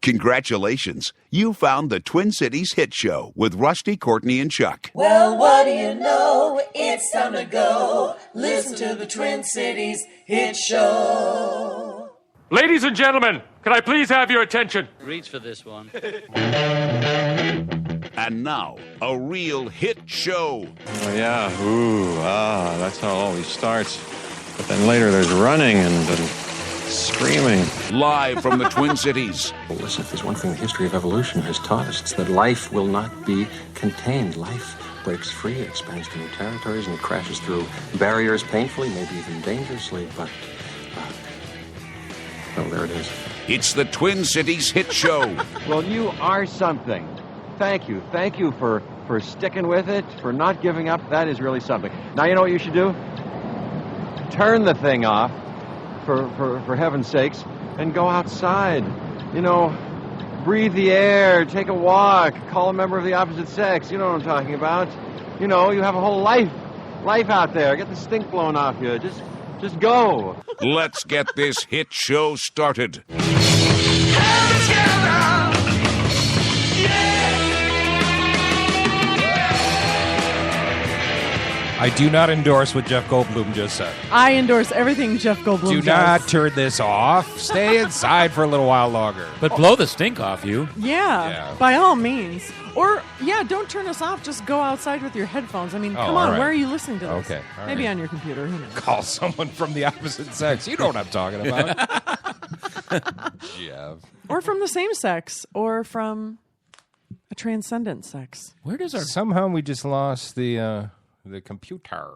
Congratulations. You found the Twin Cities Hit Show with Rusty, Courtney, and Chuck. Well, what do you know? It's time to go. Listen to the Twin Cities Hit Show. Ladies and gentlemen, can I please have your attention? Reach for this one. And now, a real hit show. Oh, yeah. That's how it always starts. But then later there's running and screaming. Live from the Twin Cities. Well, listen, if there's one thing the history of evolution has taught us, it's that life will not be contained. Life breaks free, it expands to new territories, and it crashes through barriers painfully, maybe even dangerously, but... well, there it is. It's the Twin Cities Hit Show. Well, you are something. Thank you. Thank you for sticking with it, for not giving up. That is really something. Now, you know what you should do? Turn the thing off, for heaven's sakes, and go outside. You know, breathe the air, take a walk, call a member of the opposite sex. You know what I'm talking about. You know, you have a whole life out there. Get the stink blown off you. Just go. Let's get this hit show started. I do not endorse what Jeff Goldblum just said. I endorse everything Jeff Goldblum Do does. not turn this off. Stay inside for a little while longer. But blow the stink off you. Yeah, by all means. Or, don't turn us off. Just go outside with your headphones. I mean, come on. right. Where are you listening to this? Okay, all Maybe right. on your computer. Who knows? Call someone from the opposite sex. You know what I'm talking about. Jeff. Or from the same sex. Or from a transcendent sex. Where does our... Somehow we just lost the computer.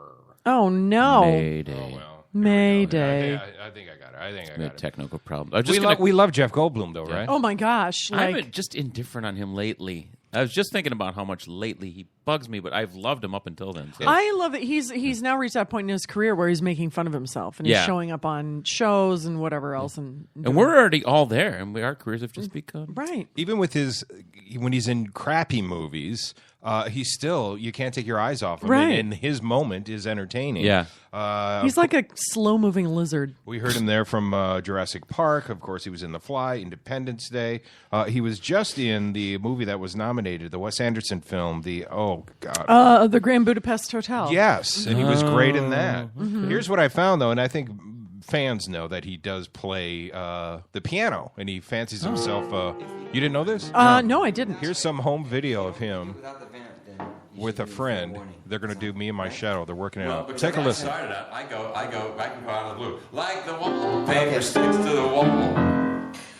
Oh, no. Mayday. Oh, well. Mayday. I think I got it. We had technical problems. We love Jeff Goldblum, though, right? Oh, my gosh. I'm just indifferent on him lately. I was just thinking about how much lately he bugs me, but I've loved him up until then. So. I love that he's now reached that point in his career where he's making fun of himself and he's showing up on shows and whatever else. And we're already all there, and our careers have just begun. Right. Even with when he's in crappy movies, he's still, you can't take your eyes off him. Right. And his moment is entertaining. Yeah. He's like a slow-moving lizard. We heard him there from Jurassic Park. Of course, he was in The Fly, Independence Day. He was just in the movie that was nominated, the Wes Anderson film, the Grand Budapest Hotel. Yes, and he was great in that. Mm-hmm. Here's what I found, though, and I think fans know that he does play the piano, and he fancies himself. You didn't know this? No, I didn't. Here's some home video of him with a friend. They're going to do Me and My Shadow. They're working it out. Take a listen. I go back and go out of the blue. Like the wall, paper sticks to the wall.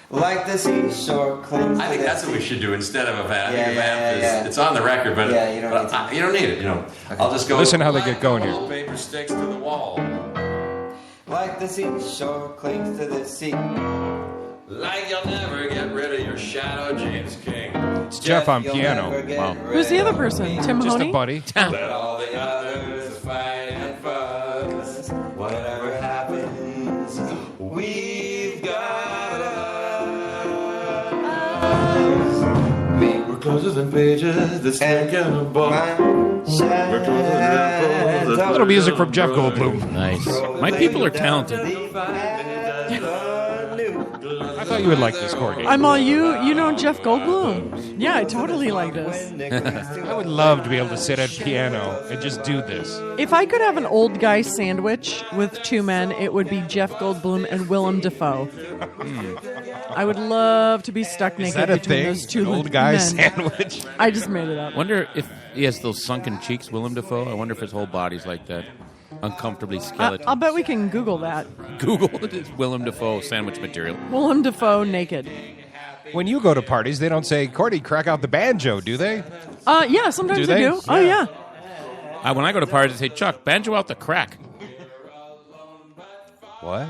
Like the seashore clings. I think that's what we should do instead of a vamp. I think a vamp is, it's on the record, but you don't need it. You know, okay. I'll just go. Listen how they get going here. Paper sticks to the wall. Like the seashore clings to the sea. Like you'll never get rid of your shadow, James King. It's Jeff on piano. Wow. Who's the other person? Tim Just Mahoney? a buddy. Let all the others fight and fuss. Whatever happens, we've got us. We're closer than pages, the snake and a ball. A little music from Jeff Goldblum. Nice. My people are talented. I thought you would like this, Corky. I'm all you know Jeff Goldblum. Yeah, I totally like this. I would love to be able to sit at piano and just do this. If I could have an old guy sandwich with two men, it would be Jeff Goldblum and Willem Dafoe. I would love to be stuck naked between those two men. Old guy sandwich? I just made it up. Wonder if he has those sunken cheeks, Willem Dafoe. I wonder if his whole body's like that. Uncomfortably skeleton. I'll bet we can Google that. Google Willem Dafoe sandwich material. Willem Dafoe naked. When you go to parties, they don't say, Cordy, crack out the banjo, do they? Yeah, sometimes they do. Oh, yeah. When I go to parties, they say, Chuck, banjo out the crack. What?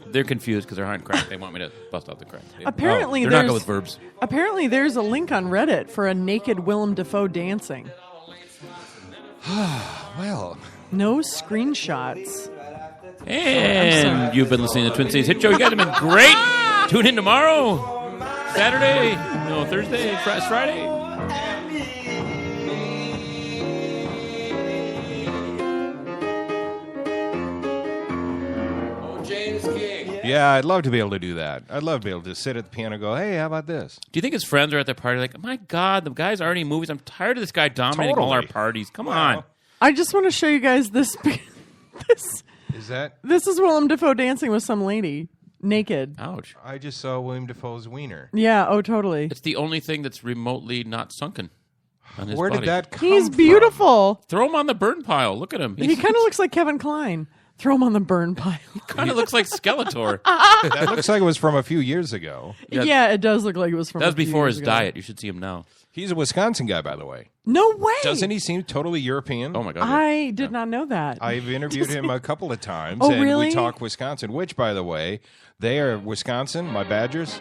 They're confused because there aren't crack. They want me to bust out the crack. Apparently, they're not good with verbs. Apparently, there's a link on Reddit for a naked Willem Dafoe dancing. Well... No screenshots. And you've been listening to the Twin Cities Hit Show. You guys have been great. Tune in tomorrow. Thursday, Friday. Oh, James King. Yeah, I'd love to be able to do that. I'd love to be able to sit at the piano and go, hey, how about this? Do you think his friends are at their party like, my God, the guy's already in movies. I'm tired of this guy dominating all our parties. Come on. I just want to show you guys this. Is that? This is Willem Dafoe dancing with some lady. Naked. Ouch. I just saw William Dafoe's wiener. Yeah, oh, totally. It's the only thing that's remotely not sunken on his Where body. did that come He's from? beautiful. Throw him on the burn pile. Look at him. He kind of looks like Kevin Kline. Throw him on the burn pile. He kind of looks like Skeletor. That looks like it was from a few years ago. Yeah, it does look like it was from That was a few before years his ago. diet. You should see him now. He's a Wisconsin guy, by the way. No way. Doesn't he seem totally European? Oh, my God. I did not know that. I've interviewed him a couple of times, Oh, and really? we talk Wisconsin, which, by the way, they are Wisconsin, my Badgers,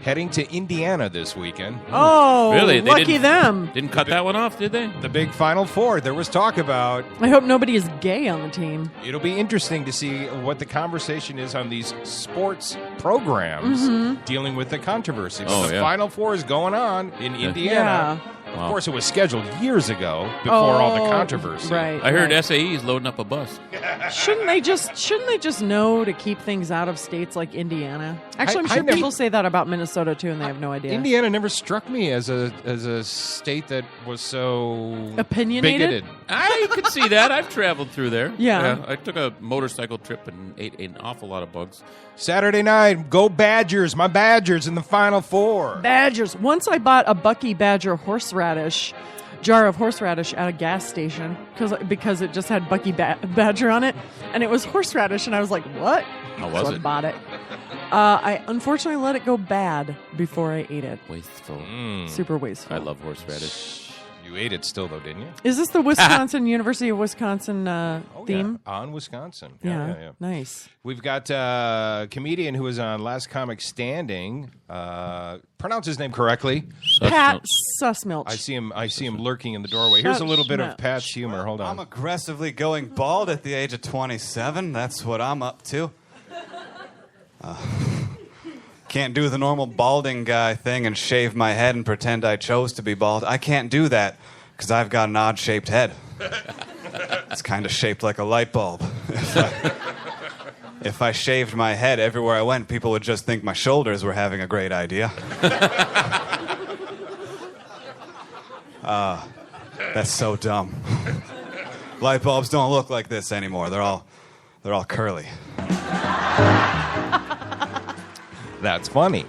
heading to Indiana this weekend. Oh, Really? They lucky didn't- them. Didn't cut that one off, did they? The big Final Four. There was talk about. I hope nobody is gay on the team. It'll be interesting to see what the conversation is on these sports programs dealing with the controversy. But Oh, the yeah. Final Four is going on in Indiana. Yeah. Of Wow. course, it was scheduled years ago before all the controversy. Right. I heard right. SAE is loading up a bus. Shouldn't they just know to keep things out of states like Indiana? Actually, I'm I sure never- people say that about Minnesota too, and they have no idea. Indiana never struck me as a state that was so Opinionated? bigoted. I could see that. I've traveled through there. Yeah. I took a motorcycle trip and ate an awful lot of bugs. Saturday night, go Badgers! My Badgers in the Final Four. Badgers. Once I bought a Bucky Badger horseradish jar of horseradish at a gas station because it just had Bucky Badger on it, and it was horseradish, and I was like, "What?" How was so I it? bought it. I unfortunately let it go bad before I ate it. Wasteful. Super wasteful. I love horseradish. You ate it still, though, didn't you? Is this the Wisconsin University of Wisconsin theme? Yeah, on Wisconsin. Yeah, nice. We've got a comedian who was on Last Comic Standing. Pronounce his name correctly. Pat Susmilch. I see him lurking in the doorway. Here's a little bit of Pat's humor. Hold I'm on. aggressively going bald at the age of 27. That's what I'm up to. Can't do the normal balding guy thing and shave my head and pretend I chose to be bald. I can't do that because I've got an odd-shaped head. It's kind of shaped like a light bulb. If I shaved my head everywhere I went, people would just think my shoulders were having a great idea. That's so dumb. Light bulbs don't look like this anymore. They're all curly. That's funny.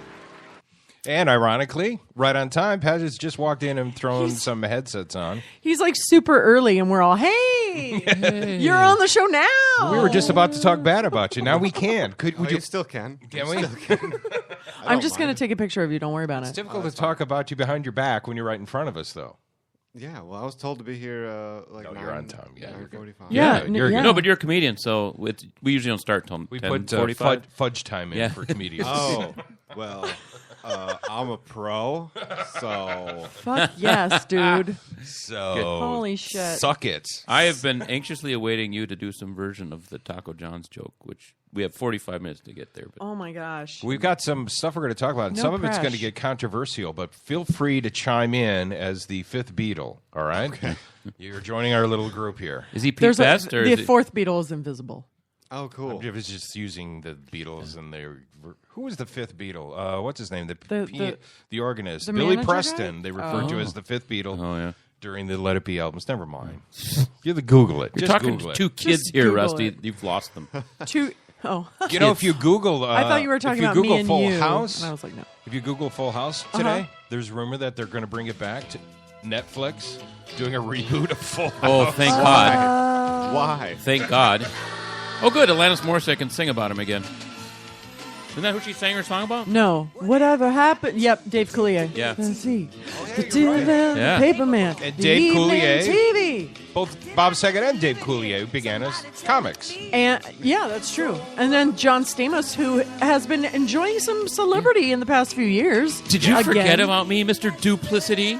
And ironically, right on time, Pat has just walked in and thrown some headsets on. He's like super early, and we're all, hey, you're on the show now. We were just about to talk bad about you. Now we can. Would you still can. Can we? I'm just going to take a picture of you. Don't worry about It's it. difficult to talk about you behind your back when you're right in front of us, though. Yeah, well, I was told to be here No, you're on time. Yeah, you're good. 9:45. Yeah, you're yeah. good. No, but you're a comedian, so we usually don't start till We 10:45. put fudge time in Yeah. for comedians. Oh, well, I'm a pro, so... Fuck yes, dude. So Holy shit. suck it. I have been anxiously awaiting you to do some version of the Taco John's joke, which we have 45 minutes to get there. But Oh my gosh. We've got some stuff we're going to talk about, and No some of it's going to presh. get controversial, but feel free to chime in as the fifth Beatle, all right? Okay. You're joining our little group here. is he Pete There's Best or the is it? fourth Beatle is invisible. Oh, cool. If it's just using the Beatles and who was the fifth Beatle? What's his name? The organist. the Billy manager Preston. guy? They referred to as the fifth Beatle Oh yeah. during the Let It Be albums. Never mind. You have to Google it. You're Just talking Google to it. two kids Just here, Google Rusty. it. You've lost them. You know, if you Google, I thought you were talking if you about Google me and Full you. House, And I was like, no. if you Google Full House today, there's rumor that they're going to bring it back to Netflix, doing a reboot of Full House. Oh, thank God. Why? Thank God. Oh, good. Alanis Morissette can sing about him again. Isn't that who she sang her song about? No. Whatever happened? Yep, Dave Coulier. Yeah. Let's see. The Paper Man. And the Dave Evening Coulier. TV. Both Bob Saget and Dave Coulier began as comics. And yeah, that's true. And then John Stamos, who has been enjoying some celebrity in the past few years. Did you forget Again. about me, Mr. Duplicity?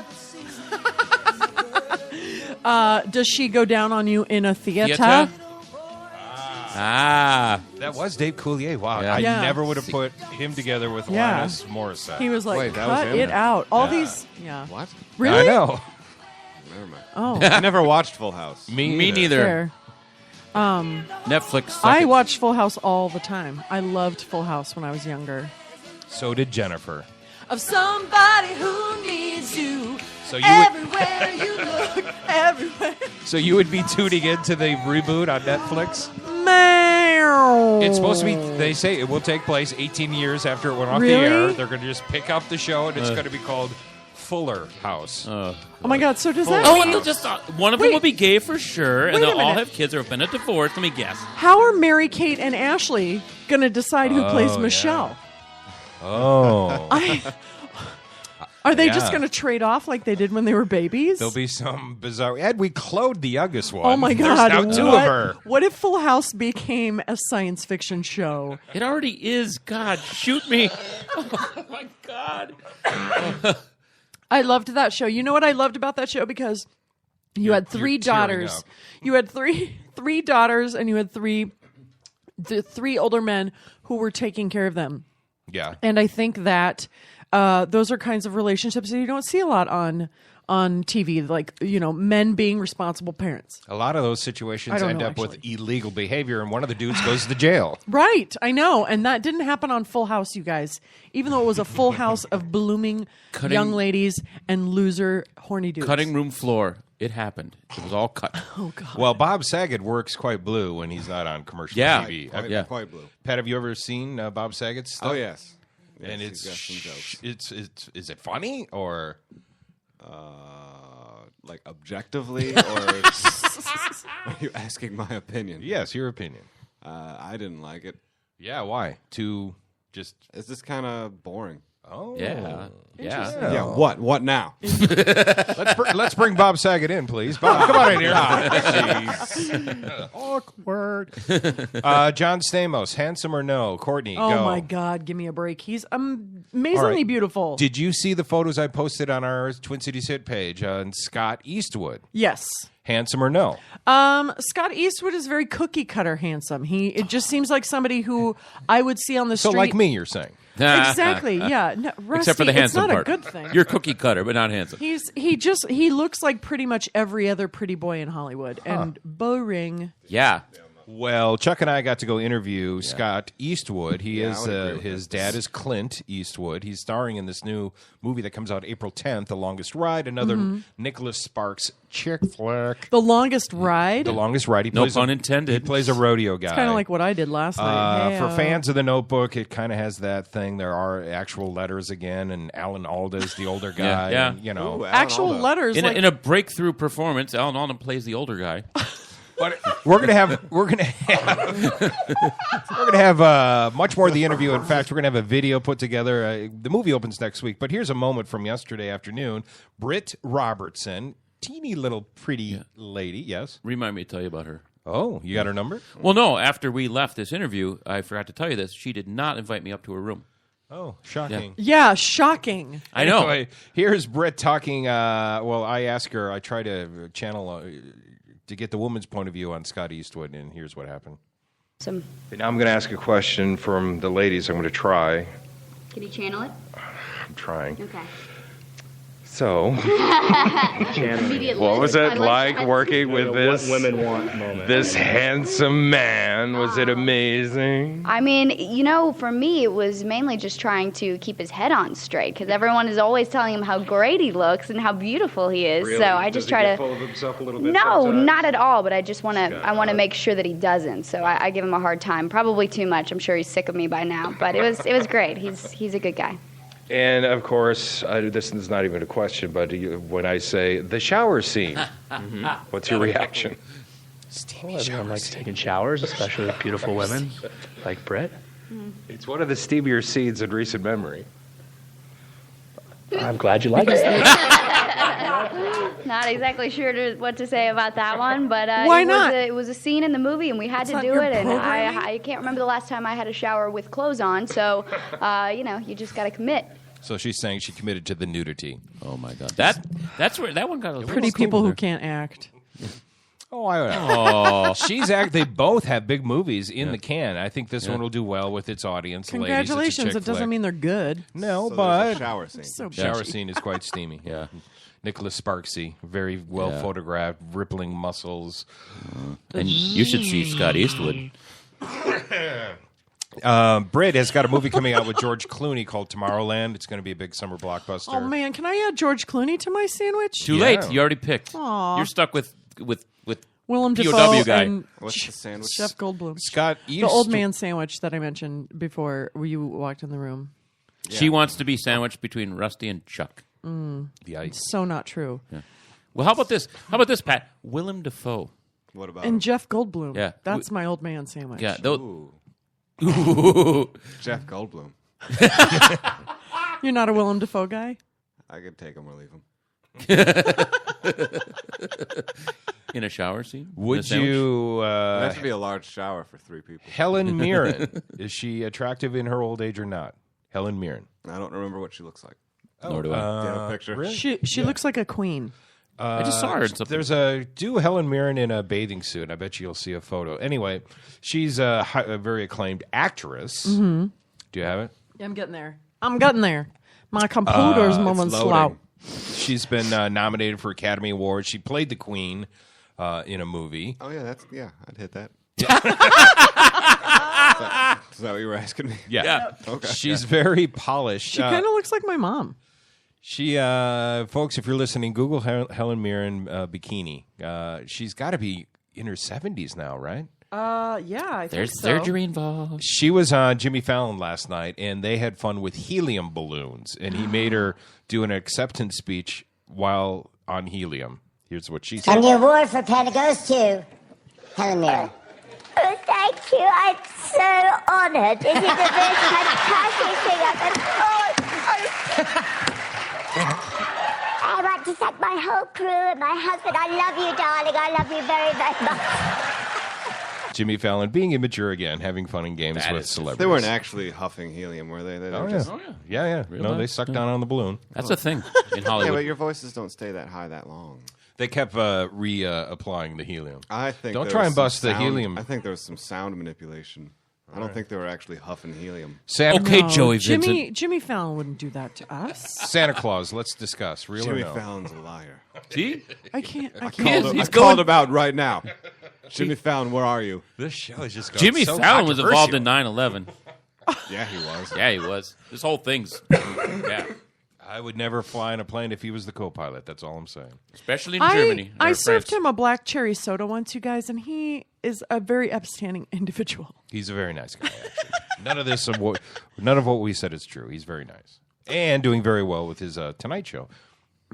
Does she go down on you in a theater? Theater? Ah. That was Dave Coulier. Wow. Yeah. I Yeah. never would have put him together with Yeah. Alanis Morissette. He was like, Wait, that was cut him? it out. All Yeah. these, yeah. What? Really? I know. Never mind. Oh, I never watched Full House. Me neither. fair. Netflix. I watched Full House all the time. I loved Full House when I was younger. So did Jennifer. Of somebody who needs you. So you everywhere you look, everywhere. So you would be tuning into the reboot on Netflix? Meow. It's supposed to be, they say it will take place 18 years after it went off Really? the air. They're going to just pick up the show, and it's going to be called Fuller House. Oh my God! So does that Oh, mean and they'll just one of them will be gay for sure, and Wait a they'll all minute. have kids or have been a divorce. Let me guess. how are Mary Kate and Ashley going to decide who plays yeah. Michelle? Oh. Are they just Yeah. going to trade off like they did when they were babies? There'll be some bizarre... Ed, we cloned the youngest one. Oh my There's God! now two what, of her. What if Full House became a science fiction show? It already is. God, shoot me! Oh my God! I loved that show. You know what I loved about that show? Because you had three you're tearing daughters. up. You had three daughters, and you had three older men who were taking care of them. Yeah. And I think that those are kinds of relationships that you don't see a lot on TV, like, men being responsible parents. A lot of those situations I don't end know, up with illegal behavior, and one of the dudes goes to jail. Right, I know. And that didn't happen on Full House, you guys. Even though it was a full house of blooming young ladies and loser horny dudes. Cutting room floor. It happened. It was all cut. Oh God. Well, Bob Saget works quite blue when he's not on commercial Yeah. TV. Quite blue. Pat, have you ever seen Bob Saget's stuff? Oh, yes. And Yes, he's got some jokes. it's is it funny or like objectively, or are you asking my opinion? yes, your opinion? I didn't like it. Yeah, why? To just It's just kind of boring. oh Yeah. Yeah. What now? let's bring Bob Saget in, please. Bob, come on in here. Jeez. Awkward. John Stamos, handsome or no? Courtney, Oh go. my God, give me a break. He's amazingly All right. beautiful. Did you see the photos I posted on our Twin Cities hit page on Scott Eastwood? Yes. Handsome or no? Scott Eastwood is very cookie cutter handsome. It just seems like somebody who I would see on the So street. like me, you're saying? Exactly. Yeah. No, Rusty, Except for the handsome it's not part. a good thing. You're cookie cutter, but not handsome. He looks like pretty much every other pretty boy in Hollywood and boring. Yeah. Well, Chuck and I got to go interview Scott Eastwood. He is I would agree with his this. dad is Clint Eastwood. He's starring in this new movie that comes out April 10th, The Longest Ride, another Nicholas Sparks chick flick. The Longest Ride. The Longest Ride. He No plays pun intended. He plays a rodeo guy. It's kind of like what I did last night. For fans of The Notebook, it kind of has that thing. There are actual letters again, and Alan Alda is the older guy. Yeah. And, you know, Ooh, Alan actual Alda. letters. In a breakthrough performance, Alan Alda plays the older guy. but we're gonna have much more of the interview. In fact, we're gonna have a video put together. The movie opens next week, but here's a moment from yesterday afternoon. Britt Robertson, teeny little pretty lady. Yes. Remind me to tell you about her. Oh, you got her number? Well, no. After we left this interview, I forgot to tell you this. She did not invite me up to her room. Oh, shocking. Yeah, shocking. I know. Anyway, here's Britt talking. Well, I asked her. I try to channel to get the woman's point of view on Scott Eastwood, and here's what happened. Some. Now I'm going to ask a question from the ladies. I'm going to try. Can you channel it? I'm trying. Okay. So, Immediately. what was I it like- like working with this this handsome man? Was it amazing? I mean, for me, it was mainly just trying to keep his head on straight because everyone is always telling him how great he looks and how beautiful he is. So I just try to. full of himself a little bit. No, sometimes? not at all. But I just want to. I want to make sure that he doesn't. So I give him a hard time. Probably too much. I'm sure he's sick of me by now. But it was great. He's a good guy. And of course, this is not even a question, but when I say the shower scene, what's your reaction? Well, everyone likes taking showers, especially with beautiful women like Britt. It's one of the steamier scenes in recent memory. I'm glad you like it. Not exactly sure what to say about that one, but Why not? It was a scene in the movie, and we had It's to not do your it. And programming? I can't remember the last time I had a shower with clothes on. So, you just got to commit. So she's saying she committed to the nudity. Oh my God, that's where that one got a little Pretty cool people who there. can't act. Oh, I don't know. They both have big movies in the can. I think this one will do well with its audience. Congratulations. Ladies, It doesn't mean they're good. No, So but there's a shower scene. So shower scene is quite steamy. Yeah. Nicholas Sparksy, very well photographed, rippling muscles. And you should see Scott Eastwood. Britt has got a movie coming out with George Clooney called Tomorrowland. It's going to be a big summer blockbuster. Oh man, can I add George Clooney to my sandwich? Too late. You already picked. Aw. You're stuck with Willem POW Dafoe guy. and What's the sandwich? Chef Goldblum. Scott, the old man sandwich that I mentioned before where you walked in the room. She wants to be sandwiched between Rusty and Chuck. So not true. Yeah. Well, how about this? How about this, Pat? Willem Dafoe. What about And Jeff Goldblum. Yeah. That's my old man sandwich. Yeah. Ooh. Jeff Goldblum. You're not a Willem Dafoe guy? I could take him or leave him. In a shower scene? Would you... It has to be a large shower for 3 people. Helen Mirren. Is she attractive in her old age or not? Helen Mirren. I don't remember what she looks like. Nor do I. Do you have a picture? Really? She looks like a queen. I just saw her in something. There's do Helen Mirren in a bathing suit. I bet you'll see a photo. Anyway, she's a very acclaimed actress. Mm-hmm. Do you have it? Yeah, I'm getting there. My computer's moving slow. She's been nominated for Academy Awards. She played the Queen in a movie. Oh, yeah, I'd hit that. Is that what you were asking me? Yeah. Okay. She's very polished. She kind of looks like my mom. She, folks, if you're listening, Google Helen Mirren bikini. She's got to be in her 70s now, right? Yeah, I think There's so. surgery involved. She was on Jimmy Fallon last night, and they had fun with helium balloons, and he made her do an acceptance speech while on helium. Here's what she said. And the award for Penn goes to Helen Mirren. Oh, thank you. I'm so honored. It is the most fantastic thing I've ever... I want to thank my whole crew and my husband. I love you, darling. I love you very, very much. Jimmy Fallon being immature again, having fun and games with celebrities. They weren't actually huffing helium, were they? They were just... Yeah. No, they sucked down on the balloon. That's a thing in Hollywood. Yeah, but your voices don't stay that high that long. They kept reapplying the helium. I think Don't there try was and some bust the sound- helium. I think there was some sound manipulation. I don't think they were actually huffing helium. Okay, Joey Jimmy Fallon wouldn't do that to us. Santa Claus, let's discuss. Real Jimmy or no? Fallon's a liar. See? I can't. I called him out right now. Jimmy Fallon, where are you? This show is just going Jimmy so Fallon was involved in controversial. 9/11. Yeah, he was. Yeah, he was. This whole thing's... Yeah. I would never fly in a plane if he was the co-pilot. That's all I'm saying. Especially in Germany. I or served France. him a black cherry soda once, you guys, and he is a very upstanding individual. He's a very nice guy, actually. None of what we said is true. He's very nice. And doing very well with his Tonight Show.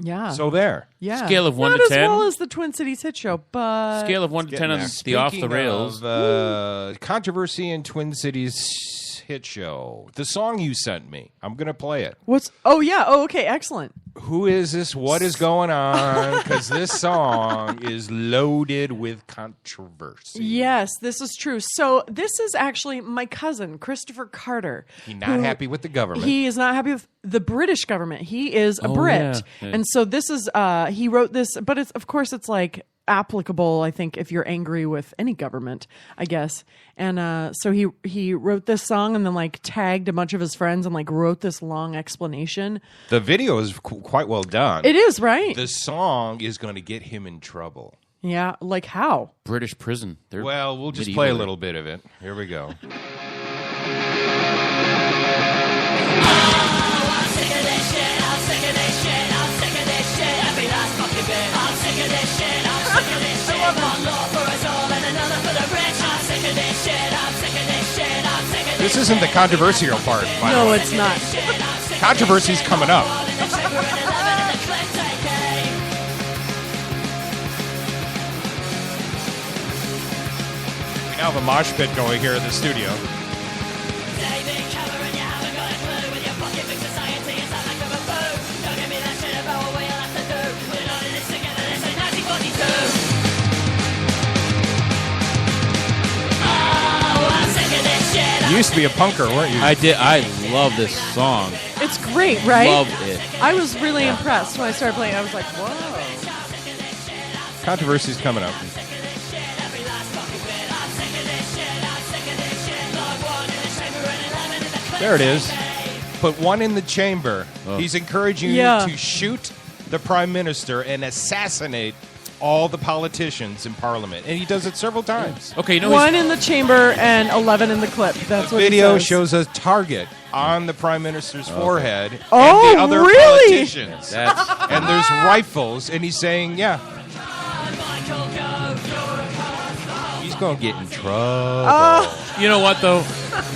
Yeah. So there. Yeah. Scale of 1 Not to as 10? well as the Twin Cities hit show, but... Scale of 1 to 10 on the off the rails. Of, controversy in Twin Cities hit show. The song you sent me. I'm going to play it. What's... Oh, yeah. Oh, okay. Excellent. Who is this? What is going on? Because this song is loaded with controversy. Yes, this is true. So this is actually my cousin, Christopher Carter. He's not happy with the government. He is not happy with the British government. He is a Brit. Yeah. And so this is, he wrote this, but it's, of course, it's like applicable, I think, if you're angry with any government, I guess. And so he wrote this song and then like tagged a bunch of his friends and like wrote this long explanation. The video is quite well done. It is, right? The song is going to get him in trouble. Yeah, like how? British prison. They're Well, we'll just medieval. play a little bit of it. Here we go. This isn't the controversial part. by the No, way. it's not. Controversy's coming up. We now have a mosh pit going here in the studio. You used to be a punker, weren't you? I did. I love this song. It's great, right? Love it. I was really impressed when I started playing. I was like, whoa. Controversy's coming up. There it is. Put one in the chamber. He's encouraging you to shoot the prime minister and assassinate all the politicians in Parliament, and he does it several times. Okay, one in the chamber and 11 in the clip. That's what video he says. shows a target on the prime minister's forehead and Oh, the other really? politicians. And there's rifles, and he's saying, "Yeah, he's going to get in trouble." You know what, though?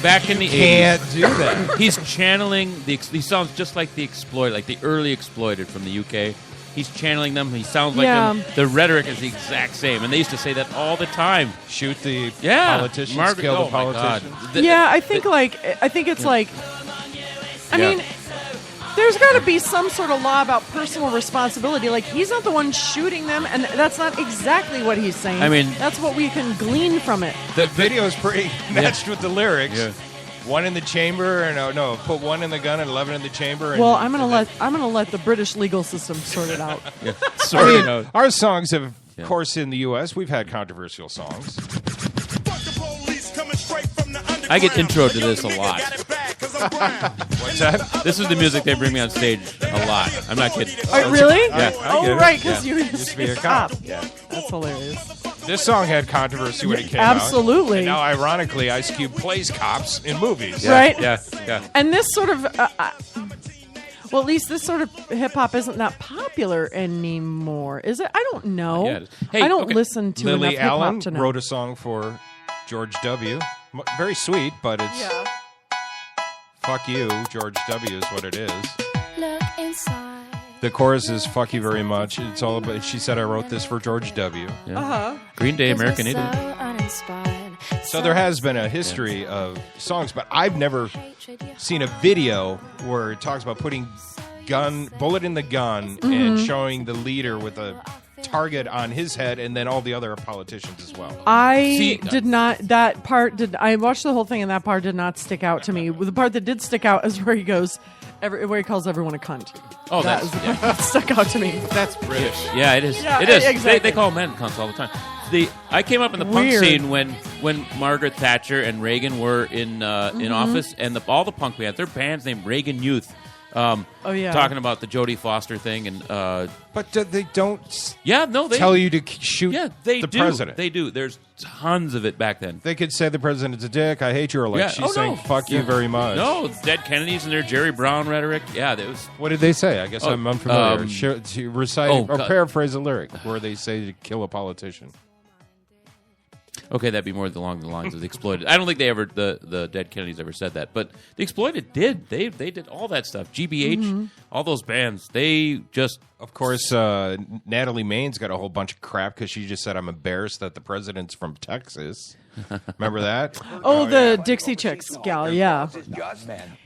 Back in the 80s. Can't do that. He's channeling he sounds just like the Exploited, like the early Exploited from the UK. He's channeling them. He sounds like them. The rhetoric is the exact same. And they used to say that all the time. Shoot the politicians, kill the politicians. I think it's like, I mean, there's got to be some sort of law about personal responsibility. Like, he's not the one shooting them, and that's not exactly what he's saying. I mean, that's what we can glean from it. The video is pretty matched with the lyrics. Yeah. One in the chamber, and put one in the gun and 11 in the chamber. Well, I'm gonna let the British legal system sort it out. Our songs have, of course, in the U.S. we've had controversial songs. I get introed to this a lot. What's that? This is the music they bring me on stage a lot. I'm not kidding. Really? Yeah. Right, because you used to be a cop. Yeah, that's hilarious. This song had controversy when it came Absolutely. out. And now, ironically, Ice Cube plays cops in movies. Yeah. Right? Yeah. And this sort of, well, at least this sort of hip hop isn't that popular anymore, is it? I don't know. Yeah, hey, I don't listen to Lily enough hip Allen hop to know. wrote a song for George W. Very sweet, but it's fuck you, George W. is what it is. Look inside. The chorus is "fuck you very much." It's all about. She said, "I wrote this for George W." Yeah. Green Day, American Idiot. So there has been a history of songs, but I've never seen a video where it talks about putting bullet in the gun and showing the leader with a target on his head, and then all the other politicians as well. I watched the whole thing, and that part did not stick out to me. The part that did stick out is where he goes, where he calls everyone a cunt. Oh, that is the part that stuck out to me. That's British. Yeah, it is. Yeah, it is. exactly. They call men cunts all the time. I came up in the punk scene when Margaret Thatcher and Reagan were in office, and all the punk bands, their bands named Reagan Youth. Talking about the Jodie Foster thing, and but they don't. They tell you to shoot. the president. They do. There's tons of it back then. They could say the president's a dick. I hate you. Or like she's saying, "Fuck you very much." No, dead Kennedys and their Jerry Brown rhetoric. Yeah, that was. What did they say? I guess I'm unfamiliar. Recite or paraphrase a lyric where they say to kill a politician. Okay, that'd be more along the lines of the Exploited. I don't think the Dead Kennedys ever said that, but the Exploited did. They did all that stuff. GBH, all those bands. They just, of course, Natalie Maine's got a whole bunch of crap because she just said, "I'm embarrassed that the president's from Texas." Remember that? The Dixie Chicks gal, yeah.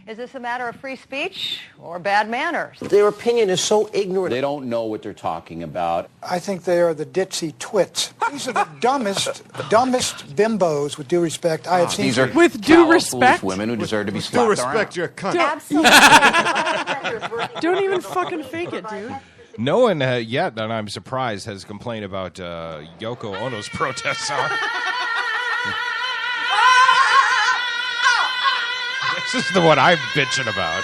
Is this a matter of free speech or bad manners? Their opinion is so ignorant. They don't know what they're talking about. I think they are the ditzy twits. These are the dumbest bimbos, with due respect, I have seen. These are with due respect, women who deserve to be with slapped due respect, around. you're a cunt. Absolutely. Don't even fucking fake it, dude. No one yet, and I'm surprised, has complained about Yoko Ono's protest song. This is the one I'm bitching about.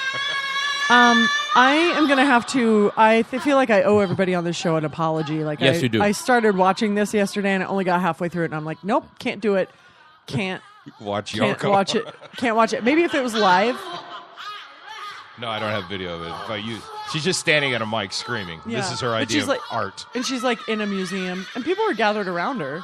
I am going to have to... I feel like I owe everybody on this show an apology. Like, yes, you do. I started watching this yesterday, and I only got halfway through it, and I'm like, nope, can't do it. Can't watch Yoko. Watch it. Can't watch it. Maybe if it was live. No, I don't have video of it. But she's just standing at a mic screaming. Yeah. This is her idea of art. And she's like in a museum, and people are gathered around her.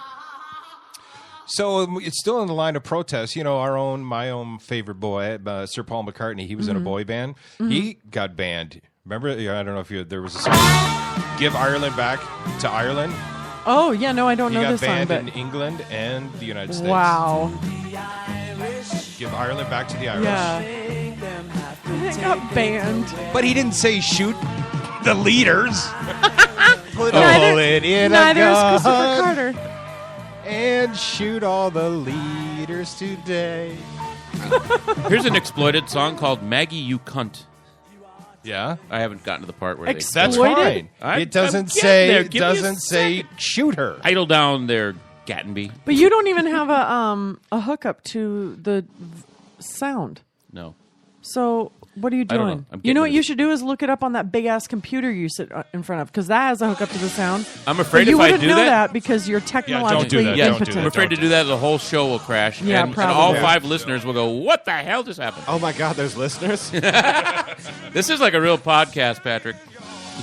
So it's still in the line of protest. You know, my own favorite boy, Sir Paul McCartney. He was in a boy band. He got banned. Remember? I don't know if there was a song, "Give Ireland Back to Ireland." Oh yeah, no, I don't know this song. He got But banned in England and the United States. Wow. Give Ireland back to the Irish. Yeah. He got banned. But he didn't say shoot the leaders. Put Neither- a bullet in neither a is gun. Christopher Carter. And shoot all the leaders today. Here's an Exploited song called "Maggie, You Cunt." Yeah, I haven't gotten to the part where that's fine. It doesn't say shoot her. Idle down there, Gattenby. But you don't even have a hookup to the sound. No. So what are you I don't doing? know. I'm You know what getting you should do is look it up on that big ass computer you sit in front of, because that has a hookup to the sound. I'm afraid but you if I wouldn't do know that- because you're technologically Yeah, impotent. I'm afraid to do that. The whole show will crash. Yeah, and probably. all Yeah. 5 listeners will go, what the hell just happened? Oh, my God, there's listeners? This is like a real podcast, Patrick.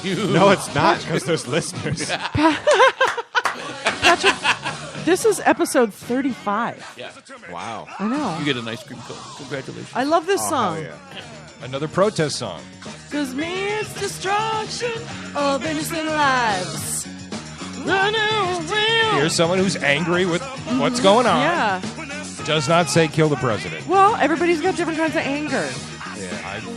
No, it's not, because there's listeners. Patrick, this is episode 35. Yeah. Wow. I know. You get an ice cream cone. Congratulations. I love this song. Another protest song. Cause me, it's destruction of innocent lives. Running around. Here's someone who's angry with what's going on. Yeah. Does not say kill the president. Well, everybody's got different kinds of anger.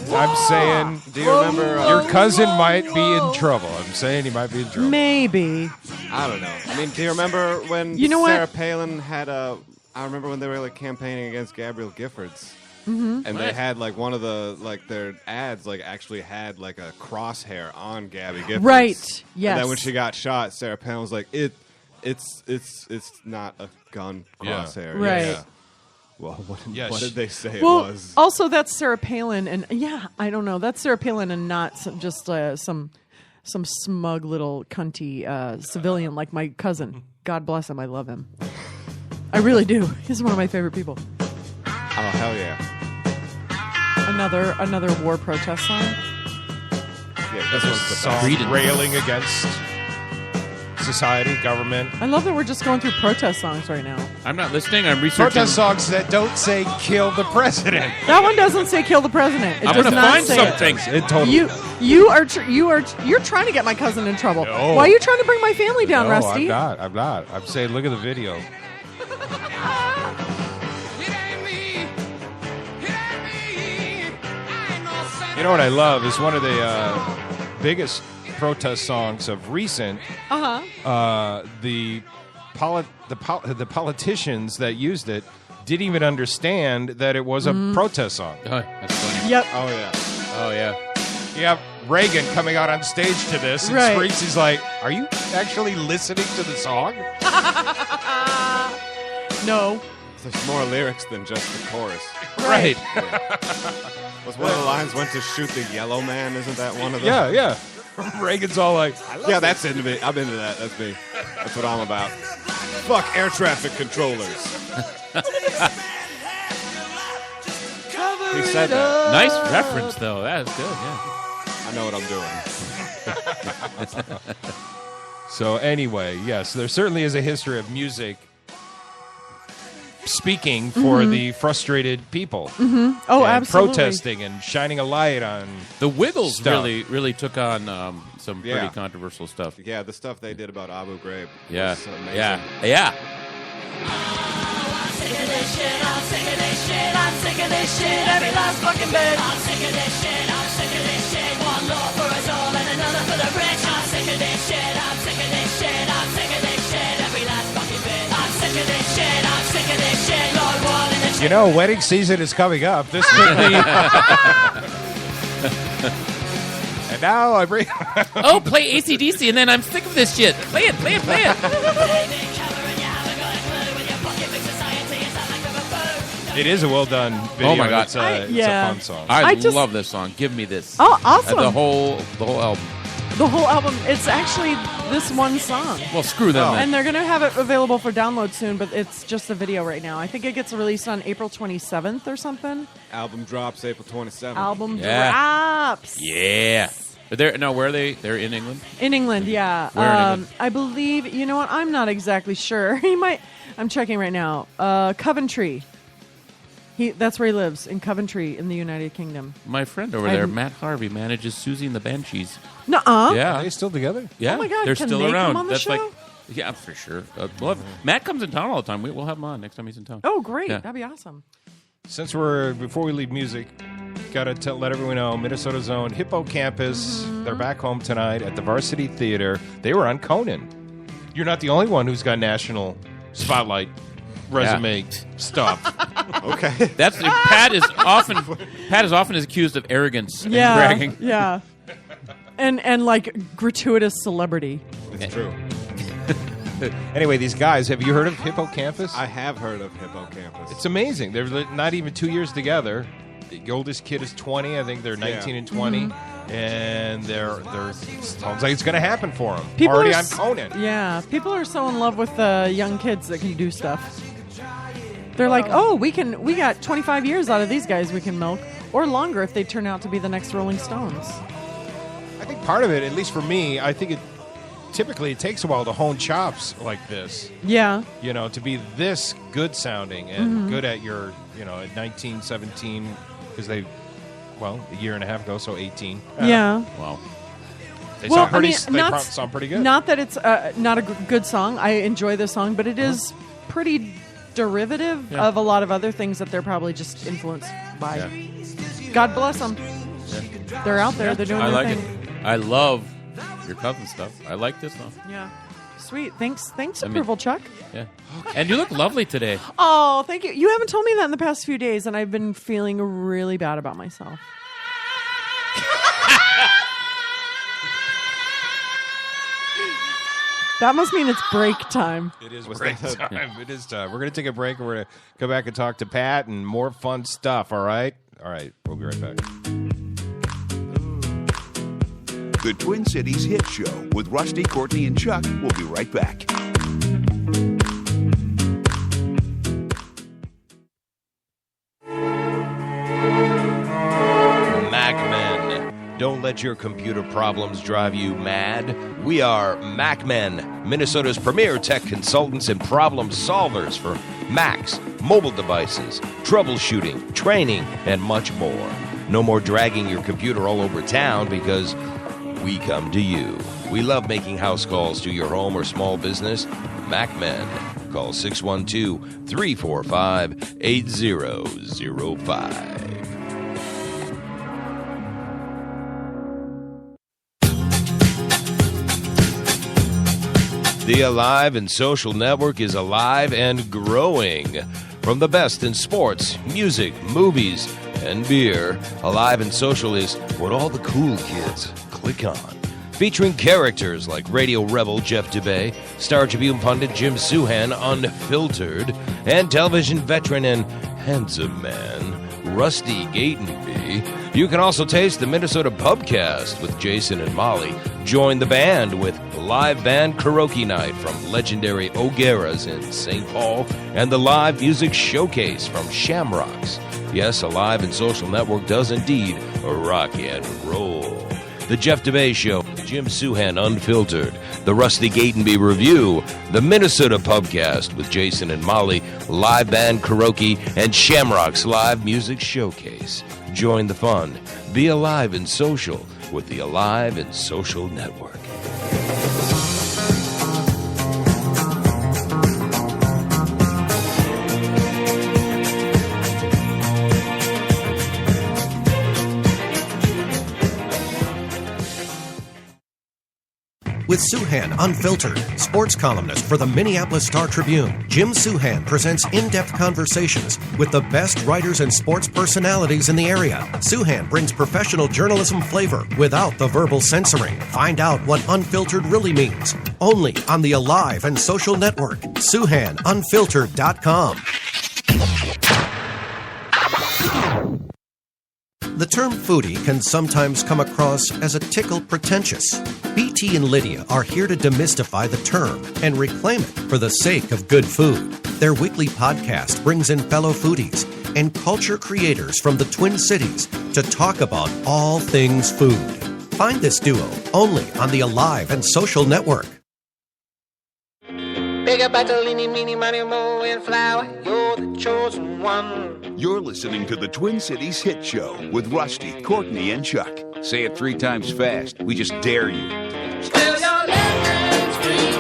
I'm saying, do you remember your cousin might be in trouble? I'm saying he might be in trouble. Maybe. I don't know. I mean, do you remember when You know what? Sarah Palin had a... I remember when they were like campaigning against Gabrielle Giffords. Mhm. And they had like one of the their ads like actually had like a crosshair on Gabby Giffords. Right. Yes. And then when she got shot, Sarah Palin was like, it's not a gun Yeah. crosshair. Right. Yes. Well, what did they say Well, it was? also that's Sarah Palin, and I don't know. That's Sarah Palin, and not just some smug little cunty civilian like my cousin. God bless him. I love him. I really do. He's one of my favorite people. Oh hell yeah! Another war protest song. Yeah, This was the song railing against society, government. I love that we're just going through protest songs right now. I'm not listening. I'm researching. Protest songs that don't say kill the president. That one doesn't say kill the president. It I'm does gonna not find say something. It. It totally. You're trying to get my cousin in trouble. No. Why are you trying to bring my family down, No, Rusty? I'm not. I'm saying look at the video. You know what I love is one of the biggest protest songs of recent. The politicians that used it didn't even understand that it was a protest song. Oh, that's funny. Yep. Oh yeah. Oh yeah. You have Reagan coming out on stage to this and Right. screams. He's like, "Are you actually listening to the song?" No. There's more lyrics than just the chorus. Right. Was one of the lines went to shoot the yellow man? Isn't that one of them? Yeah. Reagan's all like, Yeah, that's into me. I'm into that. That's me. That's what I'm about. Fuck air traffic controllers. He said that. Nice reference, though. That is good. Yeah. I know what I'm doing. So anyway, yes, there certainly is a history of music speaking for the frustrated people. Oh, and absolutely. protesting and shining a light on The Wiggles stuff. really took on some Yeah. pretty controversial stuff. Yeah, the stuff they did about Abu Ghraib. Yeah. was amazing. Yeah. I'm sick of this shit, I'm sick of this shit, I'm sick of this shit, every last fucking bit. I'm sick of this shit, I'm sick of this shit, one law for us all and another for the rich. I'm sick of this shit, I'm sick of this shit, I'm sick of this shit, every last fucking bit. I'm sick of this shit, I'm sick of this shit, Lord Wall in the You know, wedding season is coming up. This could be. And now I bring. Oh, play AC/DC, and then I'm sick of this shit. Play it. It is a well done video. Oh my God. It's a fun song. I just- love this song. Give me this. Oh, awesome. The whole album. The whole album. It's actually this one song. Well, screw them. then. And they're going to have it available for download soon, but it's just a video right now. I think it gets released on April 27th or something. Album drops April 27th. Album Yeah. drops. Yeah. But where are they? They're in England? In England, yeah. Where in England? I believe, you know what? I'm not exactly sure. I'm checking right now. Coventry. That's where he lives, in Coventry, in the United Kingdom. My friend over there, Matt Harvey, manages Susie and the Banshees. Nuh-uh. Yeah. Are they still together? Yeah. Oh my God, They're can still they come around. on the That's show? like, yeah, for sure. Matt comes in town all the time. We'll have him on next time he's in town. Oh, great. Yeah. That'd be awesome. Before we leave music, gotta let everyone know, Minnesota's own Hippo Campus, they're back home tonight at the Varsity Theater. They were on Conan. You're not the only one who's got national spotlight resume stuff. Okay. That's Pat is often accused of arrogance and Yeah. bragging. Yeah. And like gratuitous celebrity. It's true. Anyway, these guys, have you heard of Hippo Campus? I have heard of Hippo Campus. It's amazing. They're not even 2 years together. the oldest kid is 20. I think they're 19 and 20. Mm-hmm. And they're sounds like it's going to happen for them. People Party are on Conan. Yeah, people are so in love with young kids that can do stuff. They're like, oh, we got 25 years out of these guys we can milk, or longer if they turn out to be the next Rolling Stones. I think part of it, at least for me, I think typically it takes a while to hone chops like this. Yeah. You know, to be this good sounding and good at your, at 19, 17, because a year and a half ago, so 18. Yeah. Wow. They sound pretty good. Not that it's not a good song. I enjoy the song, but it is pretty derivative of a lot of other things that they're probably just influenced by. Yeah. God bless them. Yeah. They're out there. They're doing I their like thing. it. I love your cousin stuff. I like this stuff. Yeah. Sweet. Thanks, approval, Chuck. Yeah. And you look lovely today. Oh, thank you. You haven't told me that in the past few days, and I've been feeling really bad about myself. That must mean it's break time. It is break time. It is time. We're going to take a break, and we're going to come back and talk to Pat and more fun stuff, all right? All right. We'll be right back. The Twin Cities Hit Show with Rusty, Courtney, and Chuck will be right back. Don't let your computer problems drive you mad. We are MacMen, Minnesota's premier tech consultants and problem solvers for Macs, mobile devices, troubleshooting, training, and much more. No more dragging your computer all over town because we come to you. We love making house calls to your home or small business. MacMen. Call 612-345-8005. The Alive and Social Network is alive and growing. From the best in sports, music, movies, and beer, Alive and Social is what all the cool kids click on. Featuring characters like radio rebel Jeff Dubay, Star Tribune pundit Jim Suhan, Unfiltered, and television veteran and handsome man Rusty Gatenby. You can also taste the Minnesota Pubcast with Jason and Molly. Join the band with live band karaoke night from legendary O'Gara's in St. Paul and the live music showcase from Shamrocks. Yes, Alive and Social Network does indeed rock and roll. The Jeff Dubay Show, Jim Suhan Unfiltered, the Rusty Gatenby Review, the Minnesota Pubcast with Jason and Molly, live band karaoke, and Shamrock's live music showcase. Join the fun. Be alive and social with the Alive and Social Network. With Suhan Unfiltered, sports columnist for the Minneapolis Star-Tribune, Jim Suhan presents in-depth conversations with the best writers and sports personalities in the area. Suhan brings professional journalism flavor without the verbal censoring. Find out what unfiltered really means. Only on the Alive and Social Network. SuhanUnfiltered.com. The term foodie can sometimes come across as a tickle pretentious. BT and Lydia are here to demystify the term and reclaim it for the sake of good food. Their weekly podcast brings in fellow foodies and culture creators from the Twin Cities to talk about all things food. Find this duo only on the Alive and Social Network. Bigger, better, leany, meeny, miny, mo, and flour. You're the chosen one. You're listening to the Twin Cities Hit Show with Rusty, Courtney, and Chuck. Say it 3 times fast. We just dare you. Still your left hand's free,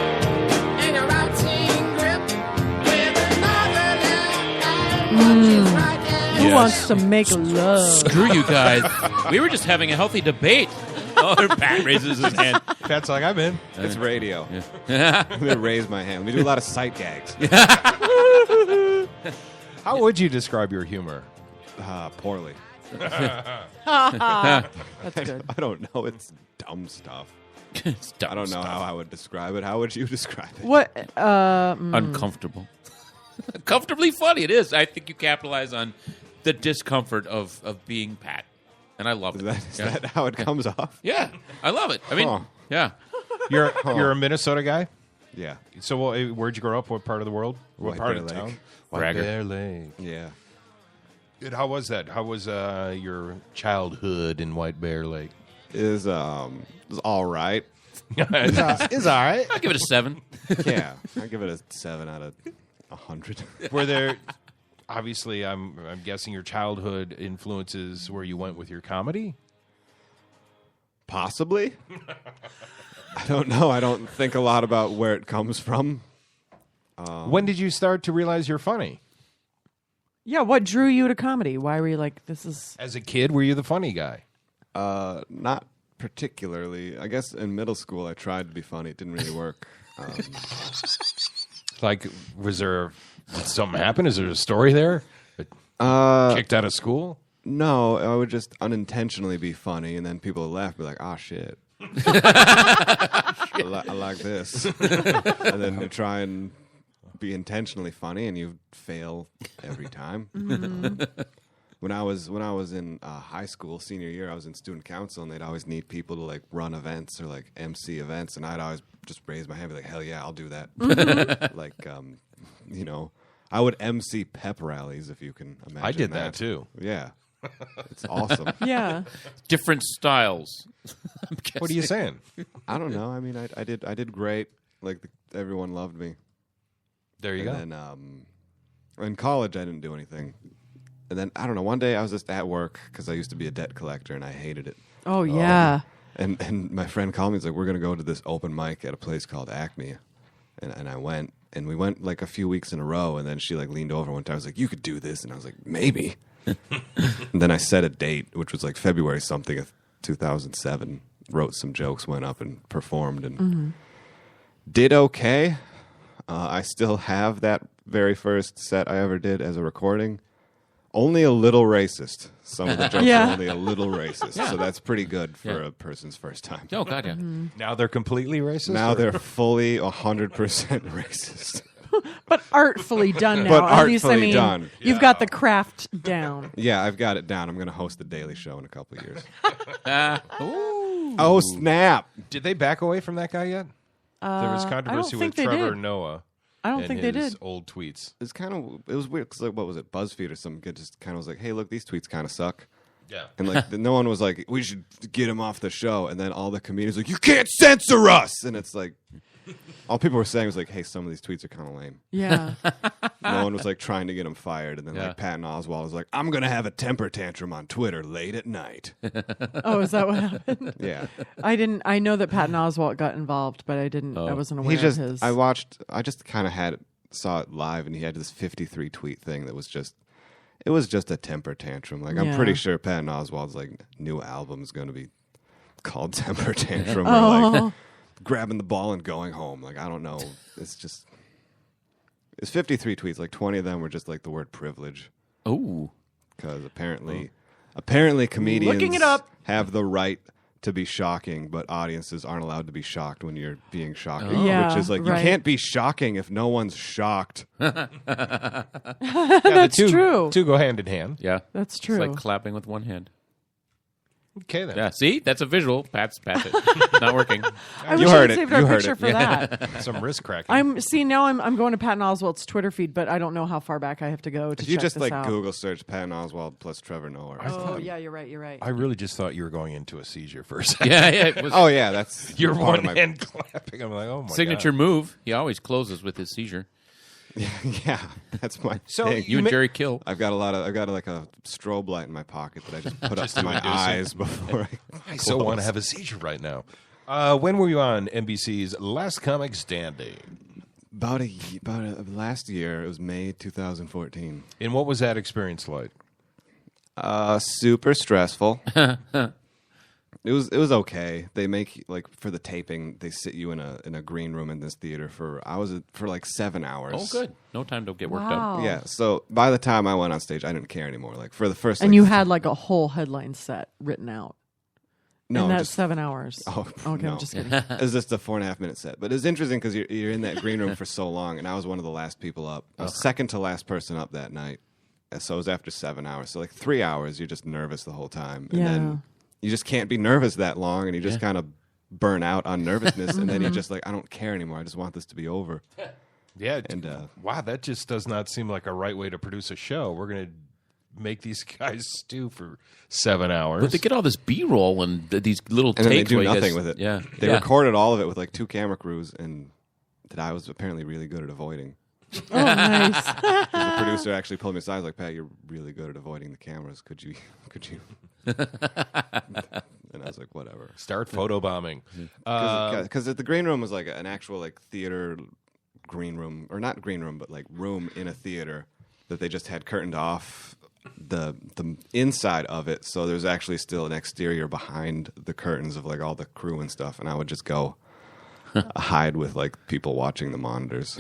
and your right hand grip with another left hand. Who wants to make love? Screw you guys. We were just having a healthy debate. Oh, Pat raises his hand. Pat's like, I'm in. It's radio. Yeah. I'm going to raise my hand. We do a lot of sight gags. How would you describe your humor? Poorly. That's good. I don't know. It's dumb stuff. It's dumb I don't know stuff. how I would describe it. How would you describe it? What? Uncomfortable. Comfortably funny. It is. I think you capitalize on the discomfort of being Pat, and I love it. Is that how it comes off? Yeah, I love it. I mean, yeah. You're a Minnesota guy? Yeah. So where'd you grow up? What part of the world? What White part Bear of Lake. town? Bragger. Bear Lake. Yeah. And how was that? How was your childhood in White Bear Lake? Is all right. It's all right. I'll give it a 7. Yeah, I give it a 7 out of 100. Were there? Obviously, I'm guessing your childhood influences where you went with your comedy. Possibly. I don't know. I don't think a lot about where it comes from. When did you start to realize you're funny? Yeah, what drew you to comedy? Why were you like, this is... As a kid, were you the funny guy? Not particularly. I guess in middle school I tried to be funny. It didn't really work. Like, did something happen? Is there a story there? Kicked out of school? No, I would just unintentionally be funny, and then people would laugh and be like, "Oh shit, I like this," and then you try and be intentionally funny, and you fail every time. Mm-hmm. When I was in high school, senior year, I was in student council, and they'd always need people to like run events or like MC events, and I'd always just raise my hand, and be like, "Hell yeah, I'll do that!" Mm-hmm. Like, I would MC pep rallies, if you can imagine. I did that too. Yeah. It's awesome. Yeah. Different styles. What are you saying? I don't know. I mean, I did great. Like everyone loved me. There you go. And then in college, I didn't do anything. And then I don't know. One day I was just at work because I used to be a debt collector and I hated it. Oh yeah. And my friend called me. He's like, "We're gonna go to this open mic at a place called Acme," and I went. And we went like a few weeks in a row. And then she like leaned over one time. I was like, "You could do this," and I was like, "Maybe." And then I set a date, which was like February something of 2007. Wrote some jokes, went up and performed, and did okay. I still have that very first set I ever did as a recording. Only a little racist. Some of the jokes are only a little racist, so that's pretty good for a person's first time. Oh God, yeah. Now they're completely racist? Now they're fully 100% racist. But artfully done now. But At least, artfully done. You've got the craft down. Yeah, I've got it down. I'm going to host the Daily Show in a couple of years. Oh, snap. Did they back away from that guy yet? There was controversy with Trevor Noah. I don't think they did. Old tweets. It was weird because, like, what was it? BuzzFeed or something just kind of was like, "Hey, look, these tweets kind of suck." Yeah. And like, no one was like, "We should get him off the show." And then all the comedians were like, "You can't censor us!" And it's like, all people were saying was like, "Hey, some of these tweets are kind of lame." Yeah. No one was like trying to get him fired. And then like Patton Oswalt was like, "I'm gonna have a temper tantrum on Twitter late at night." Oh, is that what happened? Yeah. I know that Patton Oswalt got involved, but I didn't. I wasn't aware of his. I just kind of saw it live, and he had this 53 tweet thing that was just. It was just a temper tantrum. Like, I'm pretty sure Patton Oswalt's like new album is going to be called Temper Tantrum or like grabbing the ball and going home. Like, I don't know. It's 53 tweets. Like 20 of them were just like the word privilege. Oh, because apparently comedians Looking it up. have the right to be shocking, but audiences aren't allowed to be shocked when you're being shocking. Yeah, which is like, right. You can't be shocking if no one's shocked. That's true. Two go hand in hand. Yeah. That's true. It's like clapping with one hand. Okay, then. Yeah, see? That's a visual. Pat's it. Not working. I wish I had saved our picture for that. Some wrist cracking. Now I'm going to Patton Oswalt's Twitter feed, but I don't know how far back I have to go to If you check just this like out. Google search Patton Oswalt plus Trevor Noah. Oh, yeah, you're right. I really just thought you were going into a seizure for a second. Yeah. It was, oh, yeah, that's your part one of my hand clapping. I'm like, oh my signature God. move. He always closes with his seizure. Yeah, that's my So thing. You and Jerry Kill. I've got like a strobe light in my pocket that I just put up to my eyes before I so want to have a seizure right now. When were you on NBC's Last Comic Standing? About last year. It was May 2014. And what was that experience like? Super stressful. It was okay. They make like for the taping, they sit you in a green room in this theater for like 7 hours. Oh, good. No time to get worked Wow. up. Yeah. So by the time I went on stage, I didn't care anymore. Like for the first. And you had like a whole headline set written out. No, in that just 7 hours. Oh, okay. no. I'm just kidding. It was just a 4.5 minute set, but it was interesting because you're in that green room for so long, and I was one of the last people up. I was second to last person up that night. So it was after 7 hours. So like 3 hours, you're just nervous the whole time. And Yeah. then you just can't be nervous that long, and you just kind of burn out on nervousness. And then you're just like, I don't care anymore. I just want this to be over. Yeah. And wow, that just does not seem like a right way to produce a show. We're going to make these guys stew for 7 hours. But they get all this B-roll and these little and then they takes. do where you nothing guys- with it. Yeah. They Yeah. recorded all of it with like 2 camera crews, and that I was apparently really good at avoiding. Oh, nice. The producer actually pulled me aside, like, Pat, you're really good at avoiding the cameras. Could you? And I was like, whatever. Start photobombing. Because the green room was like an actual like theater green room, or not green room, but like room in a theater that they just had curtained off the inside of it. So there's actually still an exterior behind the curtains of like all the crew and stuff. And I would just go hide with like people watching the monitors.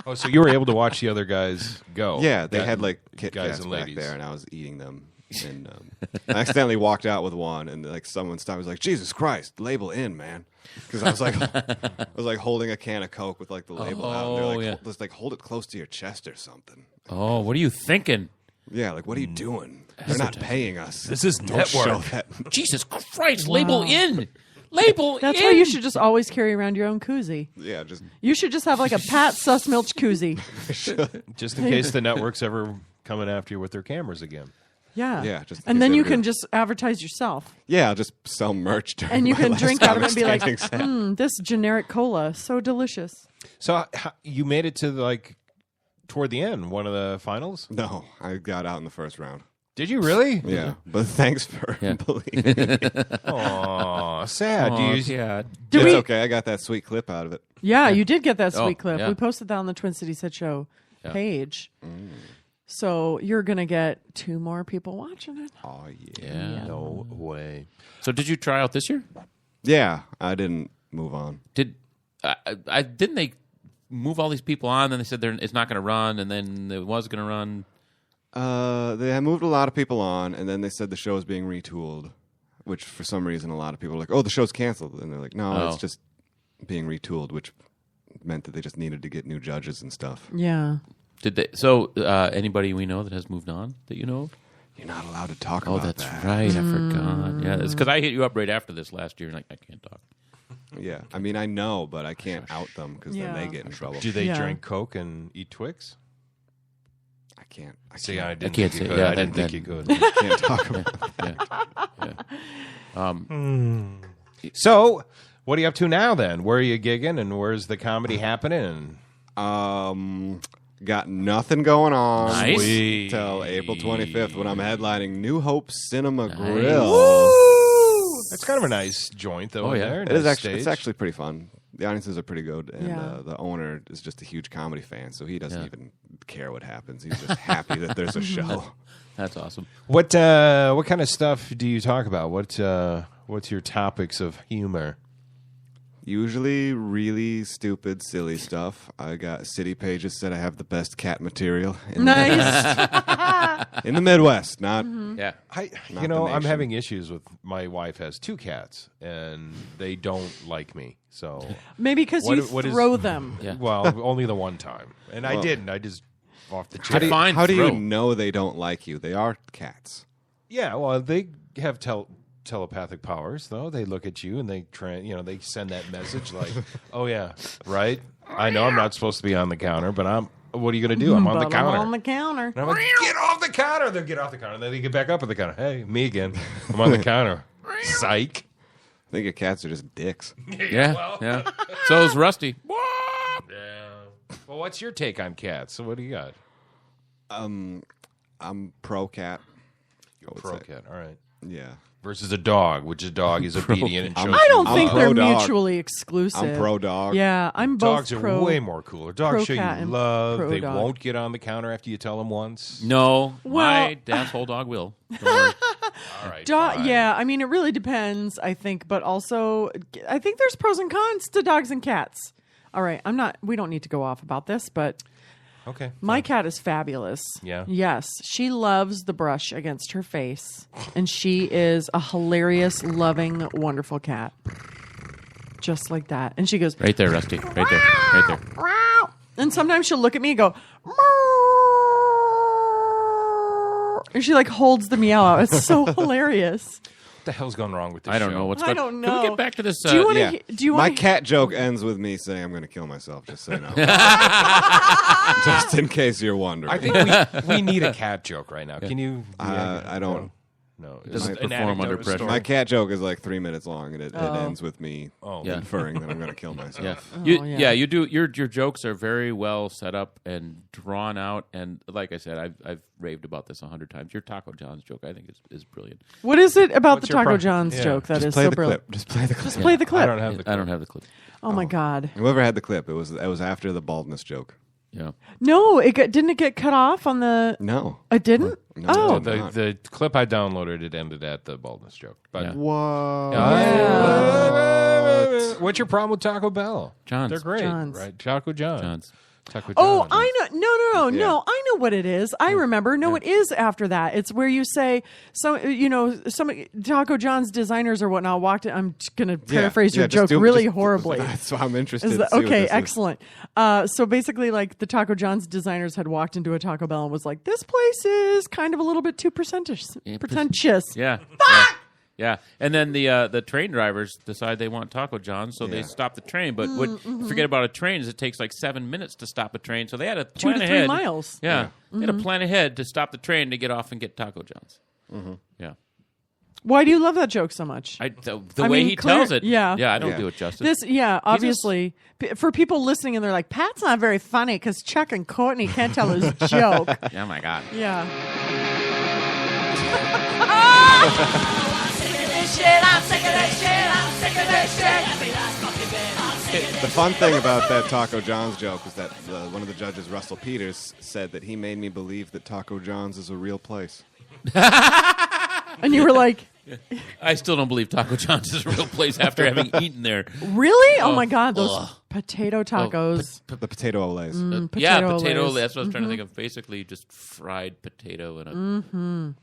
Oh, so you were able to watch the other guys go? Yeah, they had like Kit guys Kats and back ladies there, and I was eating them. And I accidentally walked out with one, and like someone stopped. I was like, "Jesus Christ, label in, man!" Because I was like holding a can of Coke with like the label out. And they're like, just like hold it close to your chest or something. Oh, what are you thinking? Yeah, like what are you doing? They're not paying us. This is Don't show network. that. Jesus Christ, label in. Label That's in. why you should just always carry around your own koozie. Yeah, just You should just have like a Pat Susmilch koozie. Just in case the network's ever coming after you with their cameras again. Yeah. Yeah, just in and case then they you ever can do. just advertise yourself. Yeah, I'll just sell merch. During And you my can last drink out of it and be like, standing set. this generic cola, so delicious. So you made it to like toward the end, one of the finals? No, I got out in the first round. Did you really? Yeah, but thanks for believing me. Aw, sad. Yeah. Did It's we- okay. I got that sweet clip out of it. Yeah, you did get that Oh, sweet clip. yeah. We posted that on the Twin Cities Hit Show Yeah. page. So you're going to get 2 more people watching it. Oh Yeah. No way. So did you try out this year? Yeah, I didn't move on. Didn't they move all these people on? Then they said it's not going to run, and then it was going to run. They had moved a lot of people on, and then they said the show is being retooled, which for some reason a lot of people were like, "Oh, the show's canceled," and they're like, "No, it's just being retooled," which meant that they just needed to get new judges and stuff. Yeah. Did they? So anybody we know that has moved on that you know of? You're not allowed to talk Oh, about that's that. right. I forgot. Yeah, it's because I hit you up right after this last year, and I can't talk. Yeah, I mean, I know, but I can't out them because Yeah. then they get in trouble. Do they Yeah. drink Coke and eat Twix? I can't. I See, can't. I didn't can't think you say- could. yeah, I didn't that- think you could. I can't talk about that. So, what are you up to now then? Where are you gigging and where's the comedy happening? Got nothing going on Nice. till April 25th when I'm headlining New Hope Cinema Nice. Grill. That's kind of a nice joint, though. Oh, in yeah. there. It is Nice actually it's stage. actually pretty fun. The audiences are pretty good, and Yeah. the owner is just a huge comedy fan, so he doesn't even care what happens. He's just happy that there's a show. That's awesome. What kind of stuff do you talk about? What's your topics of humor? Usually really stupid, silly stuff. I got City Pages said I have the best cat material in, Nice. in the Midwest, not Yeah. I'm the nation. having issues with my wife has 2 cats and they don't like me. So Maybe because you what is- throw them. Yeah. well, only the one time, and I Well- didn't. I just off the How chair. do, you, Define how do you throw. know they don't like you? They are cats. Yeah, well, they have telepathic powers, though. They look at you and they they send that message like, "Oh yeah, right. I know I'm not supposed to be on the counter, but I'm. What are you going to do? I'm on the But counter." I'm on the counter. And I'm like, "Get off the counter!" They get off the counter, and then they get back up at the counter. Hey, me again. I'm on the counter. Psych. I think your cats are just dicks. Yeah. Yeah. So is Rusty. Yeah. Well, what's your take on cats? So what do you got? I'm pro cat. I would Pro say. cat. All right. Yeah. Versus a dog, which a dog is obedient and shows I don't you think love. they're pro dog. mutually exclusive. I'm pro dog. Yeah, I'm both Dogs pro. are way more cooler. Dogs pro show you cat and love. pro They dog. won't get on the counter after you tell them once. No, Well- my asshole dog will. Don't worry. All right. Dog, fine. yeah, I mean, it really depends, I think, but also, I think there's pros and cons to dogs and cats. All right, we don't need to go off about this, but Okay. my cat is fabulous. Yeah? Yes, she loves the brush against her face, and she is a hilarious, loving, wonderful cat. Just like that. And she goes, Right there, Rusty. Right there. Right there. and sometimes she'll look at me and go, "Meow." And she like holds the meow out. It's so hilarious. What the hell's going wrong with this I don't show? know what's I going. don't Can we know. get back to this? Do you want to? Yeah. Do you My want? cat joke ends with me saying I'm going to kill myself. Just so you know. Just in case you're wondering. I think we need a cat joke right now. Can you? I don't. No, Doesn't an perform under anecdote pressure. story? My cat joke is like 3 minutes long, and it ends with me Yeah. inferring that I'm going to kill myself. Yeah, you do. Your jokes are very well set up and drawn out, and like I said, I've raved about this 100 times. Your Taco John's joke, I think, is brilliant. What is it about What's the your Taco pro- John's Yeah. joke that Just is play so the brilliant? clip. Just play the clip. Just play the clip. I don't have the clip. I don't have the clip. Oh my God. Whoever had the clip, it was after the baldness joke. Yeah. No, didn't it get cut off on the? No. It didn't. No, Oh, it did not. The clip I downloaded, it ended at the baldness joke. But Yeah. Whoa. What's your problem with Taco Bell? John's. They're great, John's. right? Taco John. John's. Taco John. Oh, I know. No. Yeah. I know what it is. I remember. No, it is after that. It's where you say some Taco John's designers or whatnot walked in. I'm going to paraphrase your joke really horribly. That's why I'm interested. Okay, excellent. So basically, like the Taco John's designers had walked into a Taco Bell and was like, "This place is kind of a little bit too pretentious." Yeah. Yeah, and then the train drivers decide they want Taco John's, so they stop the train. But what forget about a train is it takes like 7 minutes to stop a train, so they had to plan 2 to 3 ahead. miles. Yeah, they had to plan ahead to stop the train to get off and get Taco John's. Yeah. Why do you love that joke so much? The way he tells it. Yeah. Yeah, I don't do it justice. Obviously, for people listening and they're like, Pat's not very funny because Chuck and Courtney can't tell his joke. Oh my God. Yeah. The fun thing about that Taco John's joke is that one of the judges, Russell Peters, said that he made me believe that Taco John's is a real place. And you were like, I still don't believe Taco John's is a real place after having eaten there. really? Oh my God, those potato tacos. The potato olays. Potato olays. olays. That's what I was trying to think of. Basically, just fried potato in a.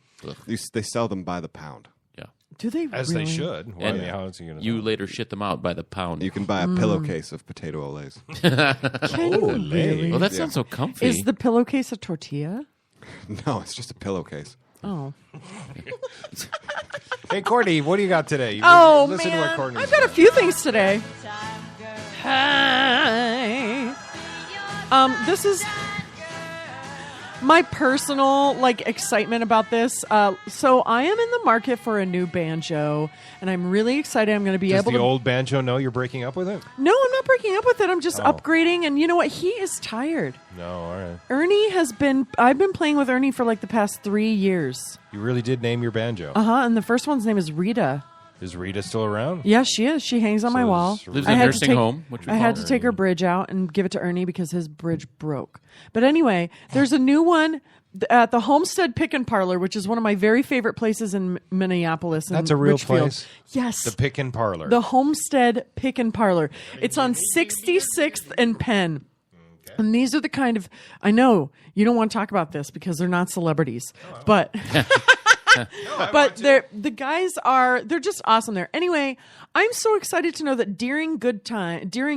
They sell them by the pound. Yeah. Do they As really? they should. Well, And how is he gonna you later shit them out by the pound. You can buy a pillowcase of potato olays. Can you really? Well, that sounds so comfy. Is the pillowcase a tortilla? No, it's just a pillowcase. Oh. Hey, Courtney, what do you got today? Listen to what man, Courtney's I've got a got. few things today. Hi. This is my personal excitement about this. So I am in the market for a new banjo, and I'm really excited. I'm going to be Does able the to. old banjo know you're breaking up with it? No, I'm not breaking up with it. I'm just upgrading, and you know what? He is tired. No, all right. Ernie has been. I've been playing with Ernie for the past 3 years. You really did name your banjo. And the first one's name is Rita. Is Rita still around? Yeah, she is. She hangs on my wall. Lives in a nursing home. I had to take her bridge out and give it to Ernie because his bridge broke. But anyway, there's a new one at the Homestead Pick and Parlor, which is one of my very favorite places in Minneapolis. That's a real Richfield. place? Yes. The Pick and Parlor. The Homestead Pick and Parlor. It's on 66th and Penn. And these are the kind of, I know you don't want to talk about this because they're not celebrities, but but the guys they're just awesome there. Anyway, I'm so excited to know that Deering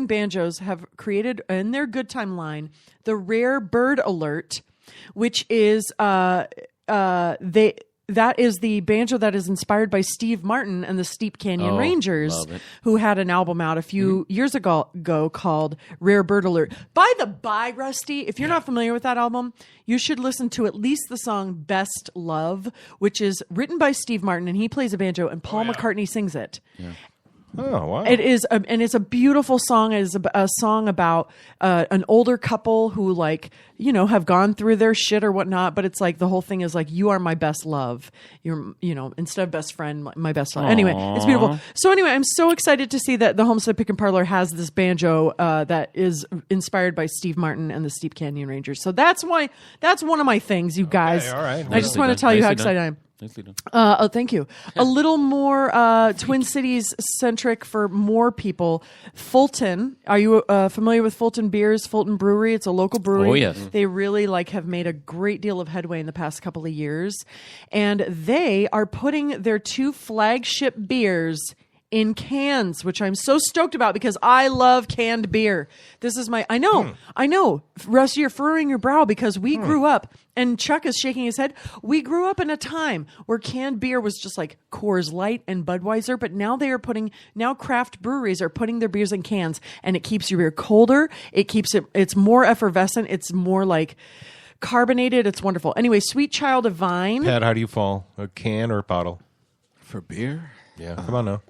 Banjos have created in their Good Time line the Rare Bird Alert, which is that is the banjo that is inspired by Steve Martin and the Steep Canyon Rangers, who had an album out a few years ago called Rare Bird Alert. By the by, Rusty, if you're not familiar with that album, you should listen to at least the song Best Love, which is written by Steve Martin, and he plays a banjo, and Paul McCartney sings it. Yeah. Oh, wow. It is, and it's a beautiful song. It is a song about an older couple who, have gone through their shit or whatnot. But it's the whole thing is you are my best love. You're, instead of best friend, my best love. Anyway, it's beautiful. So anyway, I'm so excited to see that the Homestead Pick and Parlor has this banjo that is inspired by Steve Martin and the Steep Canyon Rangers. So that's one of my things, you guys. Okay, all right. I just want to tell you how excited I am. Nicely done. Thank you. A little more Twin Cities centric for more people. Fulton. Are you familiar with Fulton Beers, Fulton Brewery? It's a local brewery. Oh, yes. They really have made a great deal of headway in the past couple of years. And they are putting their 2 flagship beers in cans, which I'm so stoked about because I love canned beer. This is I know. Rusty, you're furrowing your brow because we grew up, and Chuck is shaking his head. We grew up in a time where canned beer was just like Coors Light and Budweiser, but now now craft breweries are putting their beers in cans, and it keeps your beer colder. It keeps it's more effervescent. It's more like carbonated. It's wonderful. Anyway, Sweet Child of Vine. Pat, how do you fall? A can or a bottle? For beer? Yeah, come on now.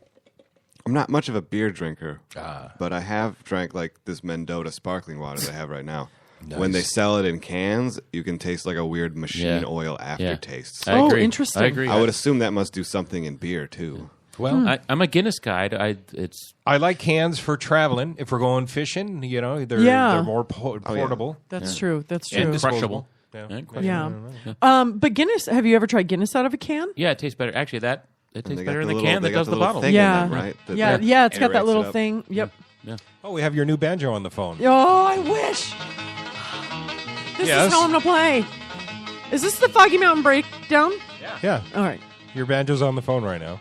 I'm not much of a beer drinker, but I have drank like this Mendota sparkling water that I have right now. Nice. When they sell it in cans, you can taste like a weird machine oil aftertaste. I agree. Interesting. I agree. I would assume that must do something in beer too. Well, I'm a Guinness guy. I like cans for traveling. If we're going fishing, they're more portable. That's true. That's true. And crushable. Yeah. But Guinness, have you ever tried Guinness out of a can? Yeah, it tastes better. Actually, it tastes better in the little- can they than got does the the little bottle. thing in Yeah. them, right? Yeah, it's got that aerates little it up. thing. Yep. Yeah. Oh, we have your new banjo on the phone. Oh, I wish. This Yes. is how I'm going to play. Is this the Foggy Mountain Breakdown? Yeah. All right. Your banjo's on the phone right now.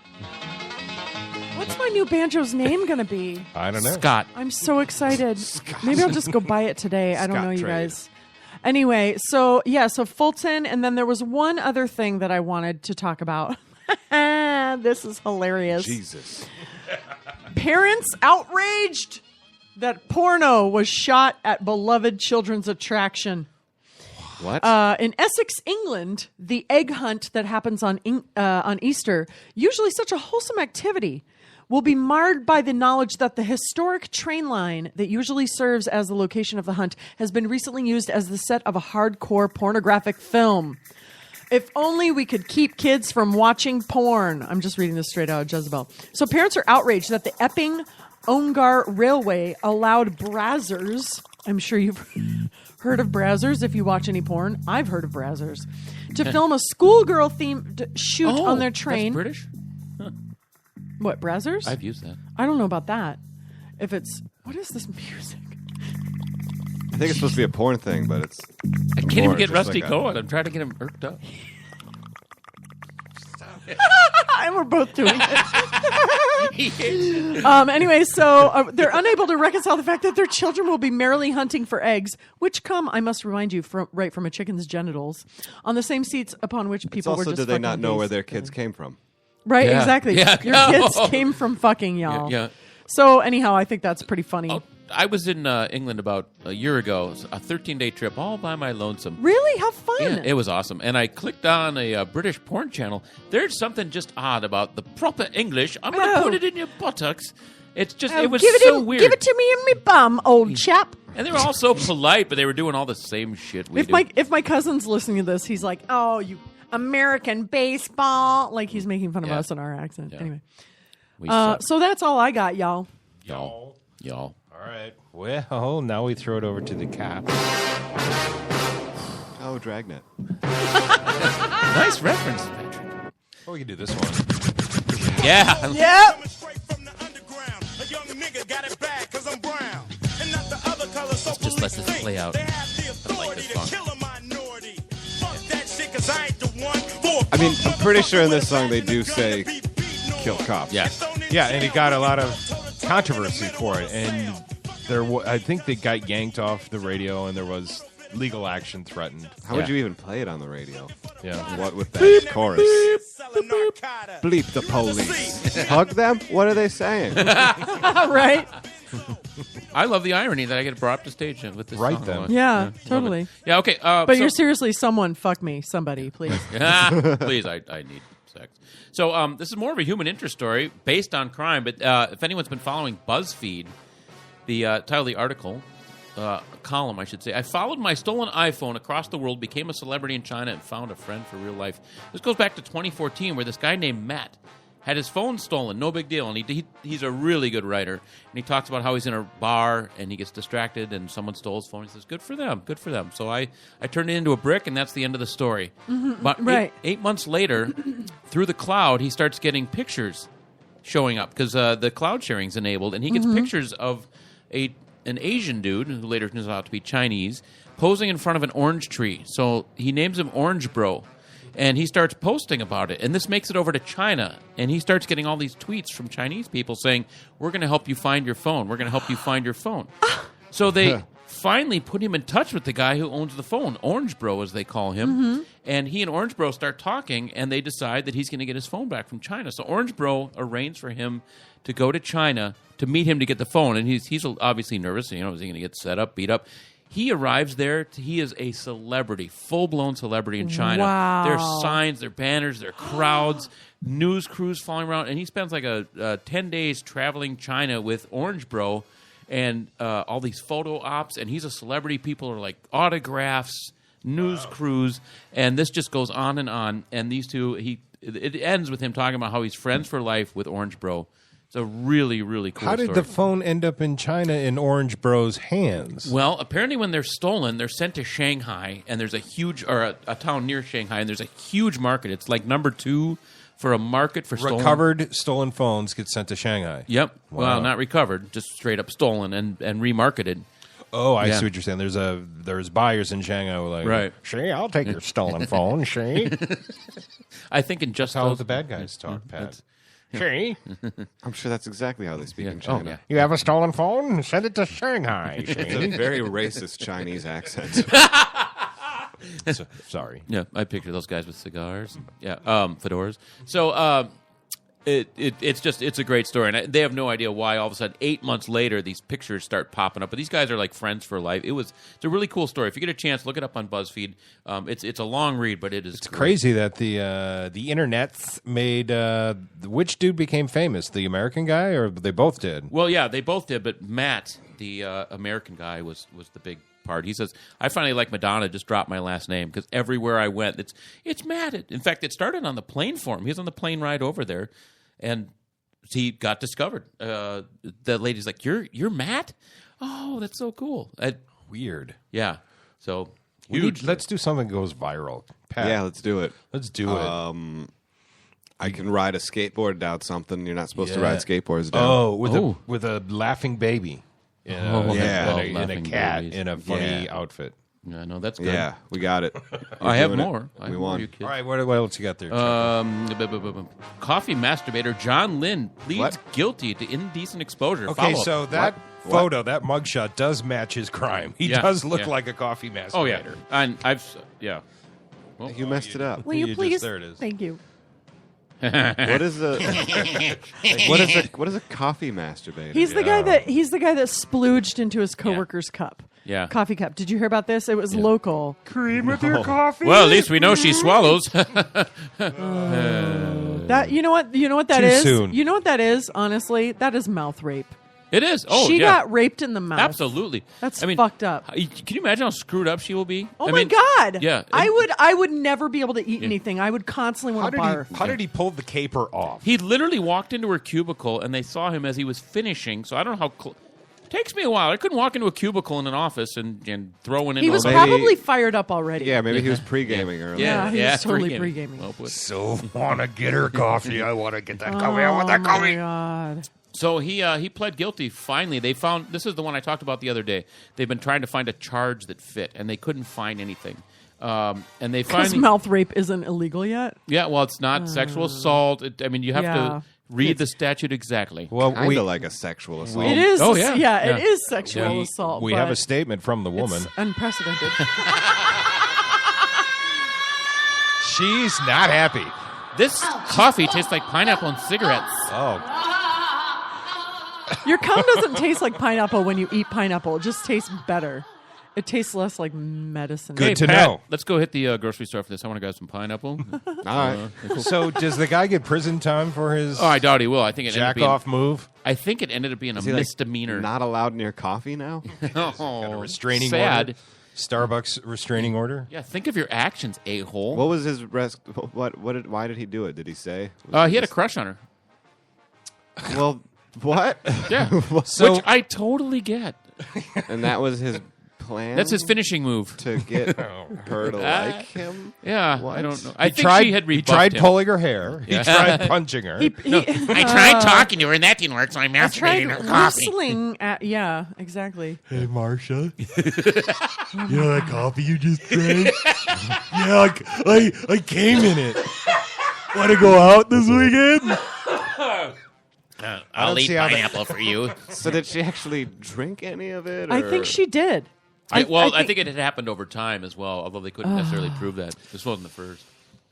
What's my new banjo's name going to be? I don't know. Scott. I'm so excited. Maybe I'll just go buy it today. I don't Scott know, you trade. guys. Anyway, so Fulton, and then there was one other thing that I wanted to talk about. This is hilarious. Jesus. Parents outraged that porno was shot at beloved children's attraction. What? In Essex, England, the egg hunt that happens on Easter, usually such a wholesome activity, will be marred by the knowledge that the historic train line that usually serves as the location of the hunt has been recently used as the set of a hardcore pornographic film. If only we could keep kids from watching porn. I'm just reading this straight out of Jezebel. So parents are outraged that the Epping Ongar Railway allowed brazzers, I'm sure you've heard of brazzers if you watch any porn. I've heard of brazzers. To film a schoolgirl themed shoot on their train. That's British? Huh. What, brazzers? I've used that. I don't know about that. What is this music? I think it's supposed to be a porn thing, but it's. I can't even more get just Rusty like going. I'm trying to get him irked up. And we're both doing it. Anyway, so they're unable to reconcile the fact that their children will be merrily hunting for eggs, which come, I must remind you, right from a chicken's genitals, on the same seats upon which people were just do they fucking not know geese. where their kids came from? Right, Yeah. exactly. Yeah, Your no. kids came from fucking y'all. Yeah. So anyhow, I think that's pretty funny. I was in England about a year ago. It was a 13-day trip all by my lonesome. Really? How fun. Yeah, it was awesome. And I clicked on a British porn channel. There's something just odd about the proper English. I'm going to put it in your buttocks. It's just, it was weird. Give it to me in me bum, old chap. And they were all so polite, but they were doing all the same shit we do. If my cousin's listening to this, he's like, oh, you American baseball. Like he's making fun of us in our accent. Anyway. So that's all I got, y'all. Y'all. All right. Well, now we throw it over to the cap. Oh, Dragnet. Nice reference, Patrick. Oh, we can do this one. Yeah. Yep. Let's just let this play out. I like this song. I mean, I'm pretty sure in this song they do say kill cops. Yeah. Yeah, and it got a lot of controversy for it. And I think they got yanked off the radio, and there was legal action threatened. How would you even play it on the radio? Yeah. What with that chorus? Bleep the police. Hug them? What are they saying? Right? I love the irony that I get brought up to stage with this Right song. then. Yeah, Love totally. it. Yeah, okay. But you're seriously someone fuck me, somebody, please. Please, I need sex. So this is more of a human interest story based on crime, but if anyone's been following BuzzFeed, the title of the article, column, I should say, I followed my stolen iPhone across the world, became a celebrity in China, and found a friend for real life. This goes back to 2014, where this guy named Matt had his phone stolen. No big deal. And he's a really good writer. And he talks about how he's in a bar and he gets distracted and someone stole his phone. He says, good for them, good for them. So I turned it into a brick, and that's the end of the story. Mm-hmm, But right. eight months later, through the cloud, he starts getting pictures showing up because the cloud sharing's enabled. And he gets pictures of an Asian dude, who later turns out to be Chinese, posing in front of an orange tree. So he names him Orange Bro. And he starts posting about it. And this makes it over to China. And he starts getting all these tweets from Chinese people saying, we're going to help you find your phone. We're going to help you find your phone. So they finally put him in touch with the guy who owns the phone, Orange Bro, as they call him. Mm-hmm. And he and Orange Bro start talking, and they decide that he's going to get his phone back from China. So Orange Bro arranged for him to go to China to meet him to get the phone. And he's obviously nervous. Is he going to get set up, beat up? He arrives there. He is a celebrity, full-blown celebrity in China. Wow. There are signs, there are banners, there are crowds, news crews following around. And he spends like 10 days traveling China with Orange Bro and all these photo ops. And he's a celebrity. People are like autographs, news crews. And this just goes on. And these two, it ends with him talking about how he's friends for life with Orange Bro. It's a really, really cool How did story. the phone end up in China in Orange Bro's hands? Well, apparently when they're stolen, they're sent to Shanghai, and there's a town near Shanghai, and there's a huge market. It's like number 2 for a market for Recovered stolen phones get sent to Shanghai. Yep. Wow. Well, not recovered, just straight up stolen and remarketed. Oh, I see what you're saying. There's buyers in Shanghai who are like, Right. She, I'll take your stolen phone, she. I think in just That's how those, the bad guys talk, Pat. That's- She, I'm sure that's exactly how they speak in China. Oh, yeah. you have a stolen phone? Send it to Shanghai, It's a she. very racist Chinese accent. Sorry. Yeah, I picture those guys with cigars. Yeah, fedoras. So it's a great story, and they have no idea why all of a sudden 8 months later these pictures start popping up. But these guys are like friends for life. It's a really cool story. If you get a chance, look it up on BuzzFeed. It's a long read, but it is. It's crazy that the internet's made which dude became famous? The American guy, or they both did? Well, yeah, they both did, but Matt, the American guy, was the big part. He says, I finally like Madonna, just dropped my last name, because everywhere I went, it's Matt. In fact, it started on the plane for him. He was on the plane ride over there, and he got discovered. The lady's like, you're Matt? Oh, that's so cool. Weird. Yeah. So, Let's do something that goes viral. Pat, Yeah, let's do it. let's do it. I can ride a skateboard down something you're not supposed to ride skateboards down. Oh, with a laughing baby. In a laughing cat babies. in a funny outfit. Yeah, no, that's good. Yeah, we got it. I have doing it. more. I We have won. more, you kids. All right, what else you got there? Coffee masturbator John Lynn pleads What? guilty to indecent exposure. Okay, Follow-up. so that What? photo, that mugshot, does match his crime. He Yeah, does look yeah. like a coffee masturbator. Oh yeah, and Well, You messed it up. Will you please? there it is. Thank you. What is a what is a coffee masturbator? He's the guy that splooged into his coworker's cup. Yeah. Coffee cup. Did you hear about this? It was local. Cream with your coffee. Well, at least we know she swallows. That you know what that Too is? soon. You know what that is? Honestly, that is mouth rape. It is. Oh, she yeah. got raped in the mouth. Absolutely. That's fucked up. Can you imagine how screwed up she will be? Oh I my mean, God! Yeah. I would never be able to eat anything. I would constantly want to barf. How did he pull the caper off? He literally walked into her cubicle, and they saw him as he was finishing. So I don't know how. Takes me a while. I couldn't walk into a cubicle in an office and throw one in. He was Maybe- probably fired up already. Yeah, maybe he was pre-gaming earlier. Yeah, he was totally pre-gaming. Well put. So want to get her coffee. I want to get that coffee. I want that Oh coffee. my God. So he pled guilty. Finally, they found this is the one I talked about the other day. They've been trying to find a charge that fit, and they couldn't find anything. And they Because finally, mouth rape isn't illegal yet. yeah, well, it's not sexual assault. You have Yeah. to read the statute exactly. Well, Kind of like a sexual assault. It is. Oh, yeah. It is sexual assault. We but have a statement from the woman. It's unprecedented. She's not happy. This coffee tastes like pineapple and cigarettes. Oh, Your cum doesn't taste like pineapple when you eat pineapple. It just tastes better. It tastes less like medicine. Good Hey, to Pat, know. Let's go hit the grocery store for this. I want to grab some pineapple. All right. So does the guy get prison time for his Oh, I doubt he will. I think it ended up jack being, off move? I think it ended up being a Is he, like, misdemeanor. Not allowed near coffee now? Oh, Restraining sad. order? Starbucks restraining order? Yeah, think of your actions, a-hole. What was his rest? Why did he do it? Did he say? He had a crush on her. Well, what? Yeah, So- which I totally get. And that was his plan? That's his finishing move. To get her to like him? Yeah, What? I don't know. I think she had rebuffed He tried him. pulling her hair. Yeah. He tried punching her. I tried talking to her, and that didn't work, so I I masturbated tried in her coffee. whistling at, yeah, exactly. Hey, Marsha. You know that coffee you just drank? Yeah, I came in it. Want to go out this weekend? I'll eat pineapple for you. So did she actually drink any of it? I or- think she did. I think it had happened over time as well, although they couldn't necessarily prove that. This wasn't the first.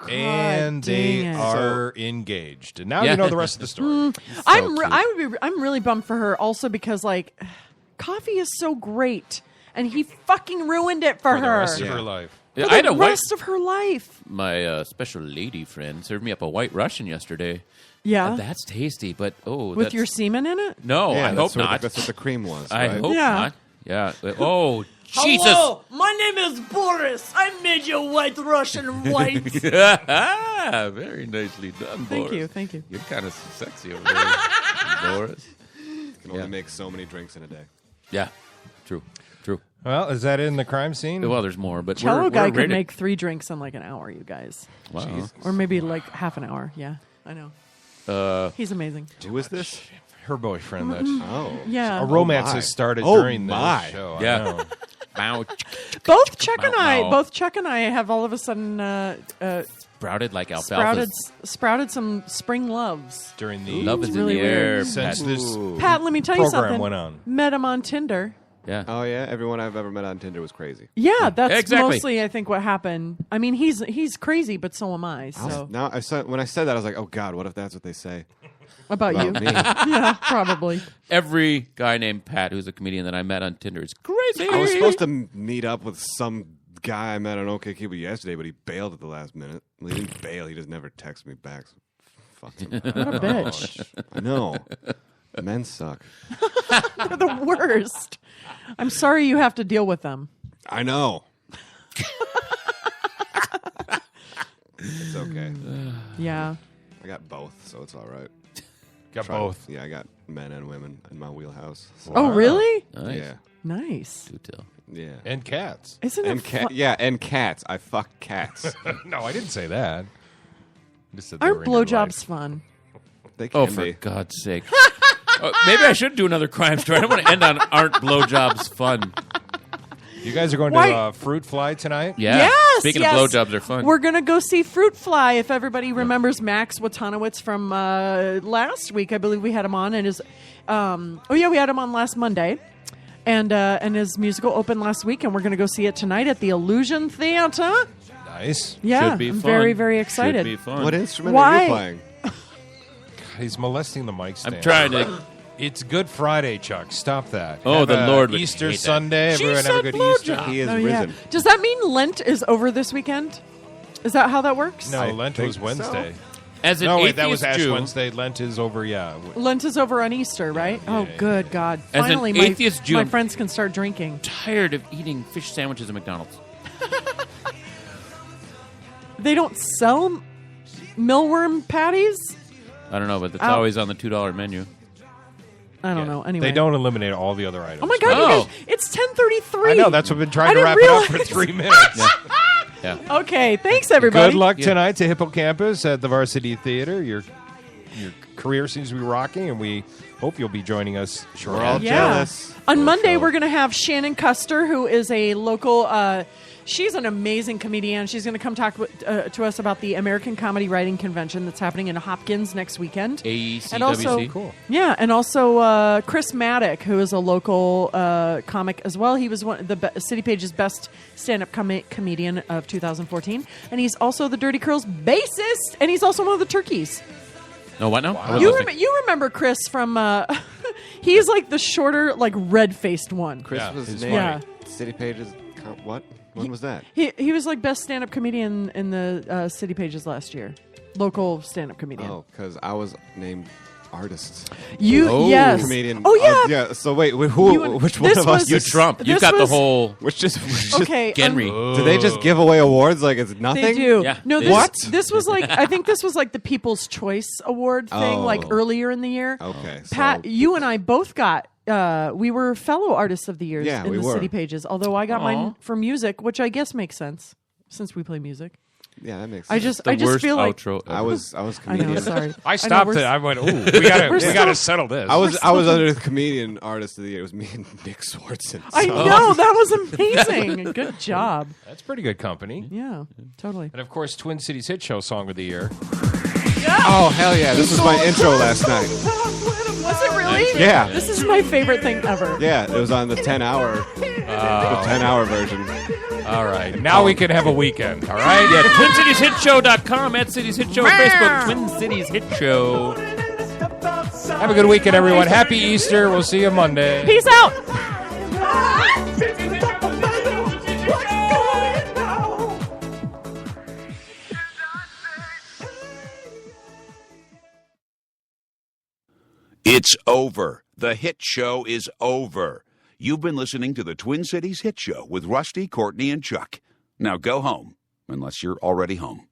And they dang it. are engaged. And now Yeah. you know the rest of the story. I'm really bummed for her also because like coffee is so great and he fucking ruined it for the her. rest of her life. Yeah, For I had the a white, rest of her life. my special lady friend served me up a White Russian yesterday. Yeah. That's tasty, but With that's, your semen in it? no, Yeah, I that's hope what not. that's what the cream was. I right? hope Yeah. not. Yeah. Oh, Jesus. Hello, my name is Boris. I made you White Russian white. Very nicely done, Thank Boris. you, thank you. You're kind of sexy over there, Boris. You can only make so many drinks in a day. Yeah, true. Well, is that in the crime scene? Well, there's more, but Cello we're guy rated. could make 3 drinks in like an hour, you guys. Wow. Jesus. Or maybe like half an hour. Yeah, I know. He's amazing. Who is this? Her boyfriend. That Yeah. a romance my. has started Oh, during my. this show. I Yeah. know. Bow. Both Chuck and Bow. I have all of a sudden Sprouted like alfalfa. sprouted some spring loves. During the Love is It's in really the air. weird. since Pat. this Pat, let me tell you program something. went on. Met him on Tinder. Yeah. Oh yeah, everyone I've ever met on Tinder was crazy. Yeah, that's Exactly. mostly I think what happened. I mean, he's crazy, but so am I. So Now when I said that, I was like, oh God, what if that's what they say about you? about me? Yeah, probably. Every guy named Pat who's a comedian that I met on Tinder is crazy. I was supposed to meet up with some guy I met on OkCupid yesterday, but he bailed at the last minute. Well, he didn't bail; he just never texted me back. So fuck him. What a bitch. I know. Men suck. They're the worst. I'm sorry you have to deal with them. I know. It's okay. Yeah. I got both, so it's all right. Got both. Yeah, I got men and women in my wheelhouse. So- Oh, really? Nice. Yeah. Nice. Do tell. Yeah. And cats. Isn't And it yeah, and cats. I fuck cats. No, I didn't say that. I just said they were Aren't in your blowjobs life. fun? They can Oh, for be. God's sake. Maybe I should do another crime story. I don't want to end on aren't blowjobs fun. You guys are going Why- to Fruit Fly tonight? Yeah. Yes. Speaking yes. of blowjobs, they're fun. We're gonna go see Fruit Fly. If everybody remembers Max Watanowicz from last week, I believe we had him on, and his we had him on last Monday, and his musical opened last week, and we're gonna go see it tonight at the Illusion Theater. Nice. Yeah, Should be I'm fun. very, very excited. Should be fun. What instrument Why? are you playing? He's molesting the mic stand. I'm trying to. It's Good Friday, Chuck. Stop that. Oh, Have the a Lord would Easter hate that. Sunday. She Everyone have a said good blowjob. Easter. He is Oh, yeah. risen. Does that mean Lent is over this weekend? Is that how that works? No, I Lent think was Wednesday. As an No, atheist wait, that was Ash Jew, Wednesday. Lent is over, yeah. Lent is over on Easter, right? Oh, good God! As an Finally, atheist Jew, my I'm friends can start drinking. tired of eating fish sandwiches at McDonald's. They don't sell millworm patties. I don't know, but it's Ow. always on the $2 menu. I don't know. Anyway, They don't eliminate all the other items. Oh my God! Oh. You guys, it's 10:33. I know. That's what I've been trying to I wrap didn't it up for realize. 3 minutes. Yeah. Okay, thanks everybody. Good luck tonight to Hippocampus at the Varsity Theater. Your career seems to be rocking, and we hope you'll be joining us shortly. We're all jealous. On Monday, So- we're going to have Shannon Custer, who is a local. She's an amazing comedian. She's going to come talk to us about the American Comedy Writing Convention that's happening in Hopkins next weekend. AECWC. And also, Cool. yeah, and also Chris Maddock, who is a local comic as well. He was one of the City Page's best stand-up comedian of 2014, and he's also the Dirty Curls bassist, and he's also one of the Turkeys. No, what now? I was You, listening. you remember Chris from? He's like the shorter, like red-faced one. Chris Yeah, was he's named funny. City Pages. What? When was that? He was like best stand-up comedian in the City Pages last year. Local stand-up comedian. Oh, because I was named artist. Yes. Comedian. Oh yeah. Yeah. So wait, You who? and- Which one this of us? was- You is- Trump. You've this got the was- whole Which just Okay. Genry. Do they just give away awards like it's nothing? They do. Yeah, No, they this, do. What? This was like I think this was like the People's Choice Award thing, like Oh. earlier in the year. Okay. Pat, so you and I both got we were fellow artists of the year Yeah, in we the were. City Pages. Although I got Aw. mine for music, which I guess makes sense since we play music. Yeah, that makes sense. I just The worst feel like outro ever. I was I know. comedian. Sorry, I stopped it. I went, ooh, we gotta settle this. I was under the comedian artist of the year. It was me and Nick Swartzen. I know, that was amazing. Good job. That's pretty good company. Yeah, totally. And of course, Twin Cities Hit Show Song of the Year. Oh hell yeah! This was my intro last night. Was it really? Yeah. This is my favorite thing ever. Yeah, it was on the 10-hour, the 10-hour version. All right, now we can have a weekend. All right, Yeah, TwinCitiesHitShow.com, at Cities Hit Show, Facebook, Twin Cities Hit Show. have a good weekend, everyone. Happy Easter. We'll see you Monday. Peace out. It's over. The hit show is over. You've been listening to the Twin Cities Hit Show with Rusty, Courtney, and Chuck. Now go home, unless you're already home.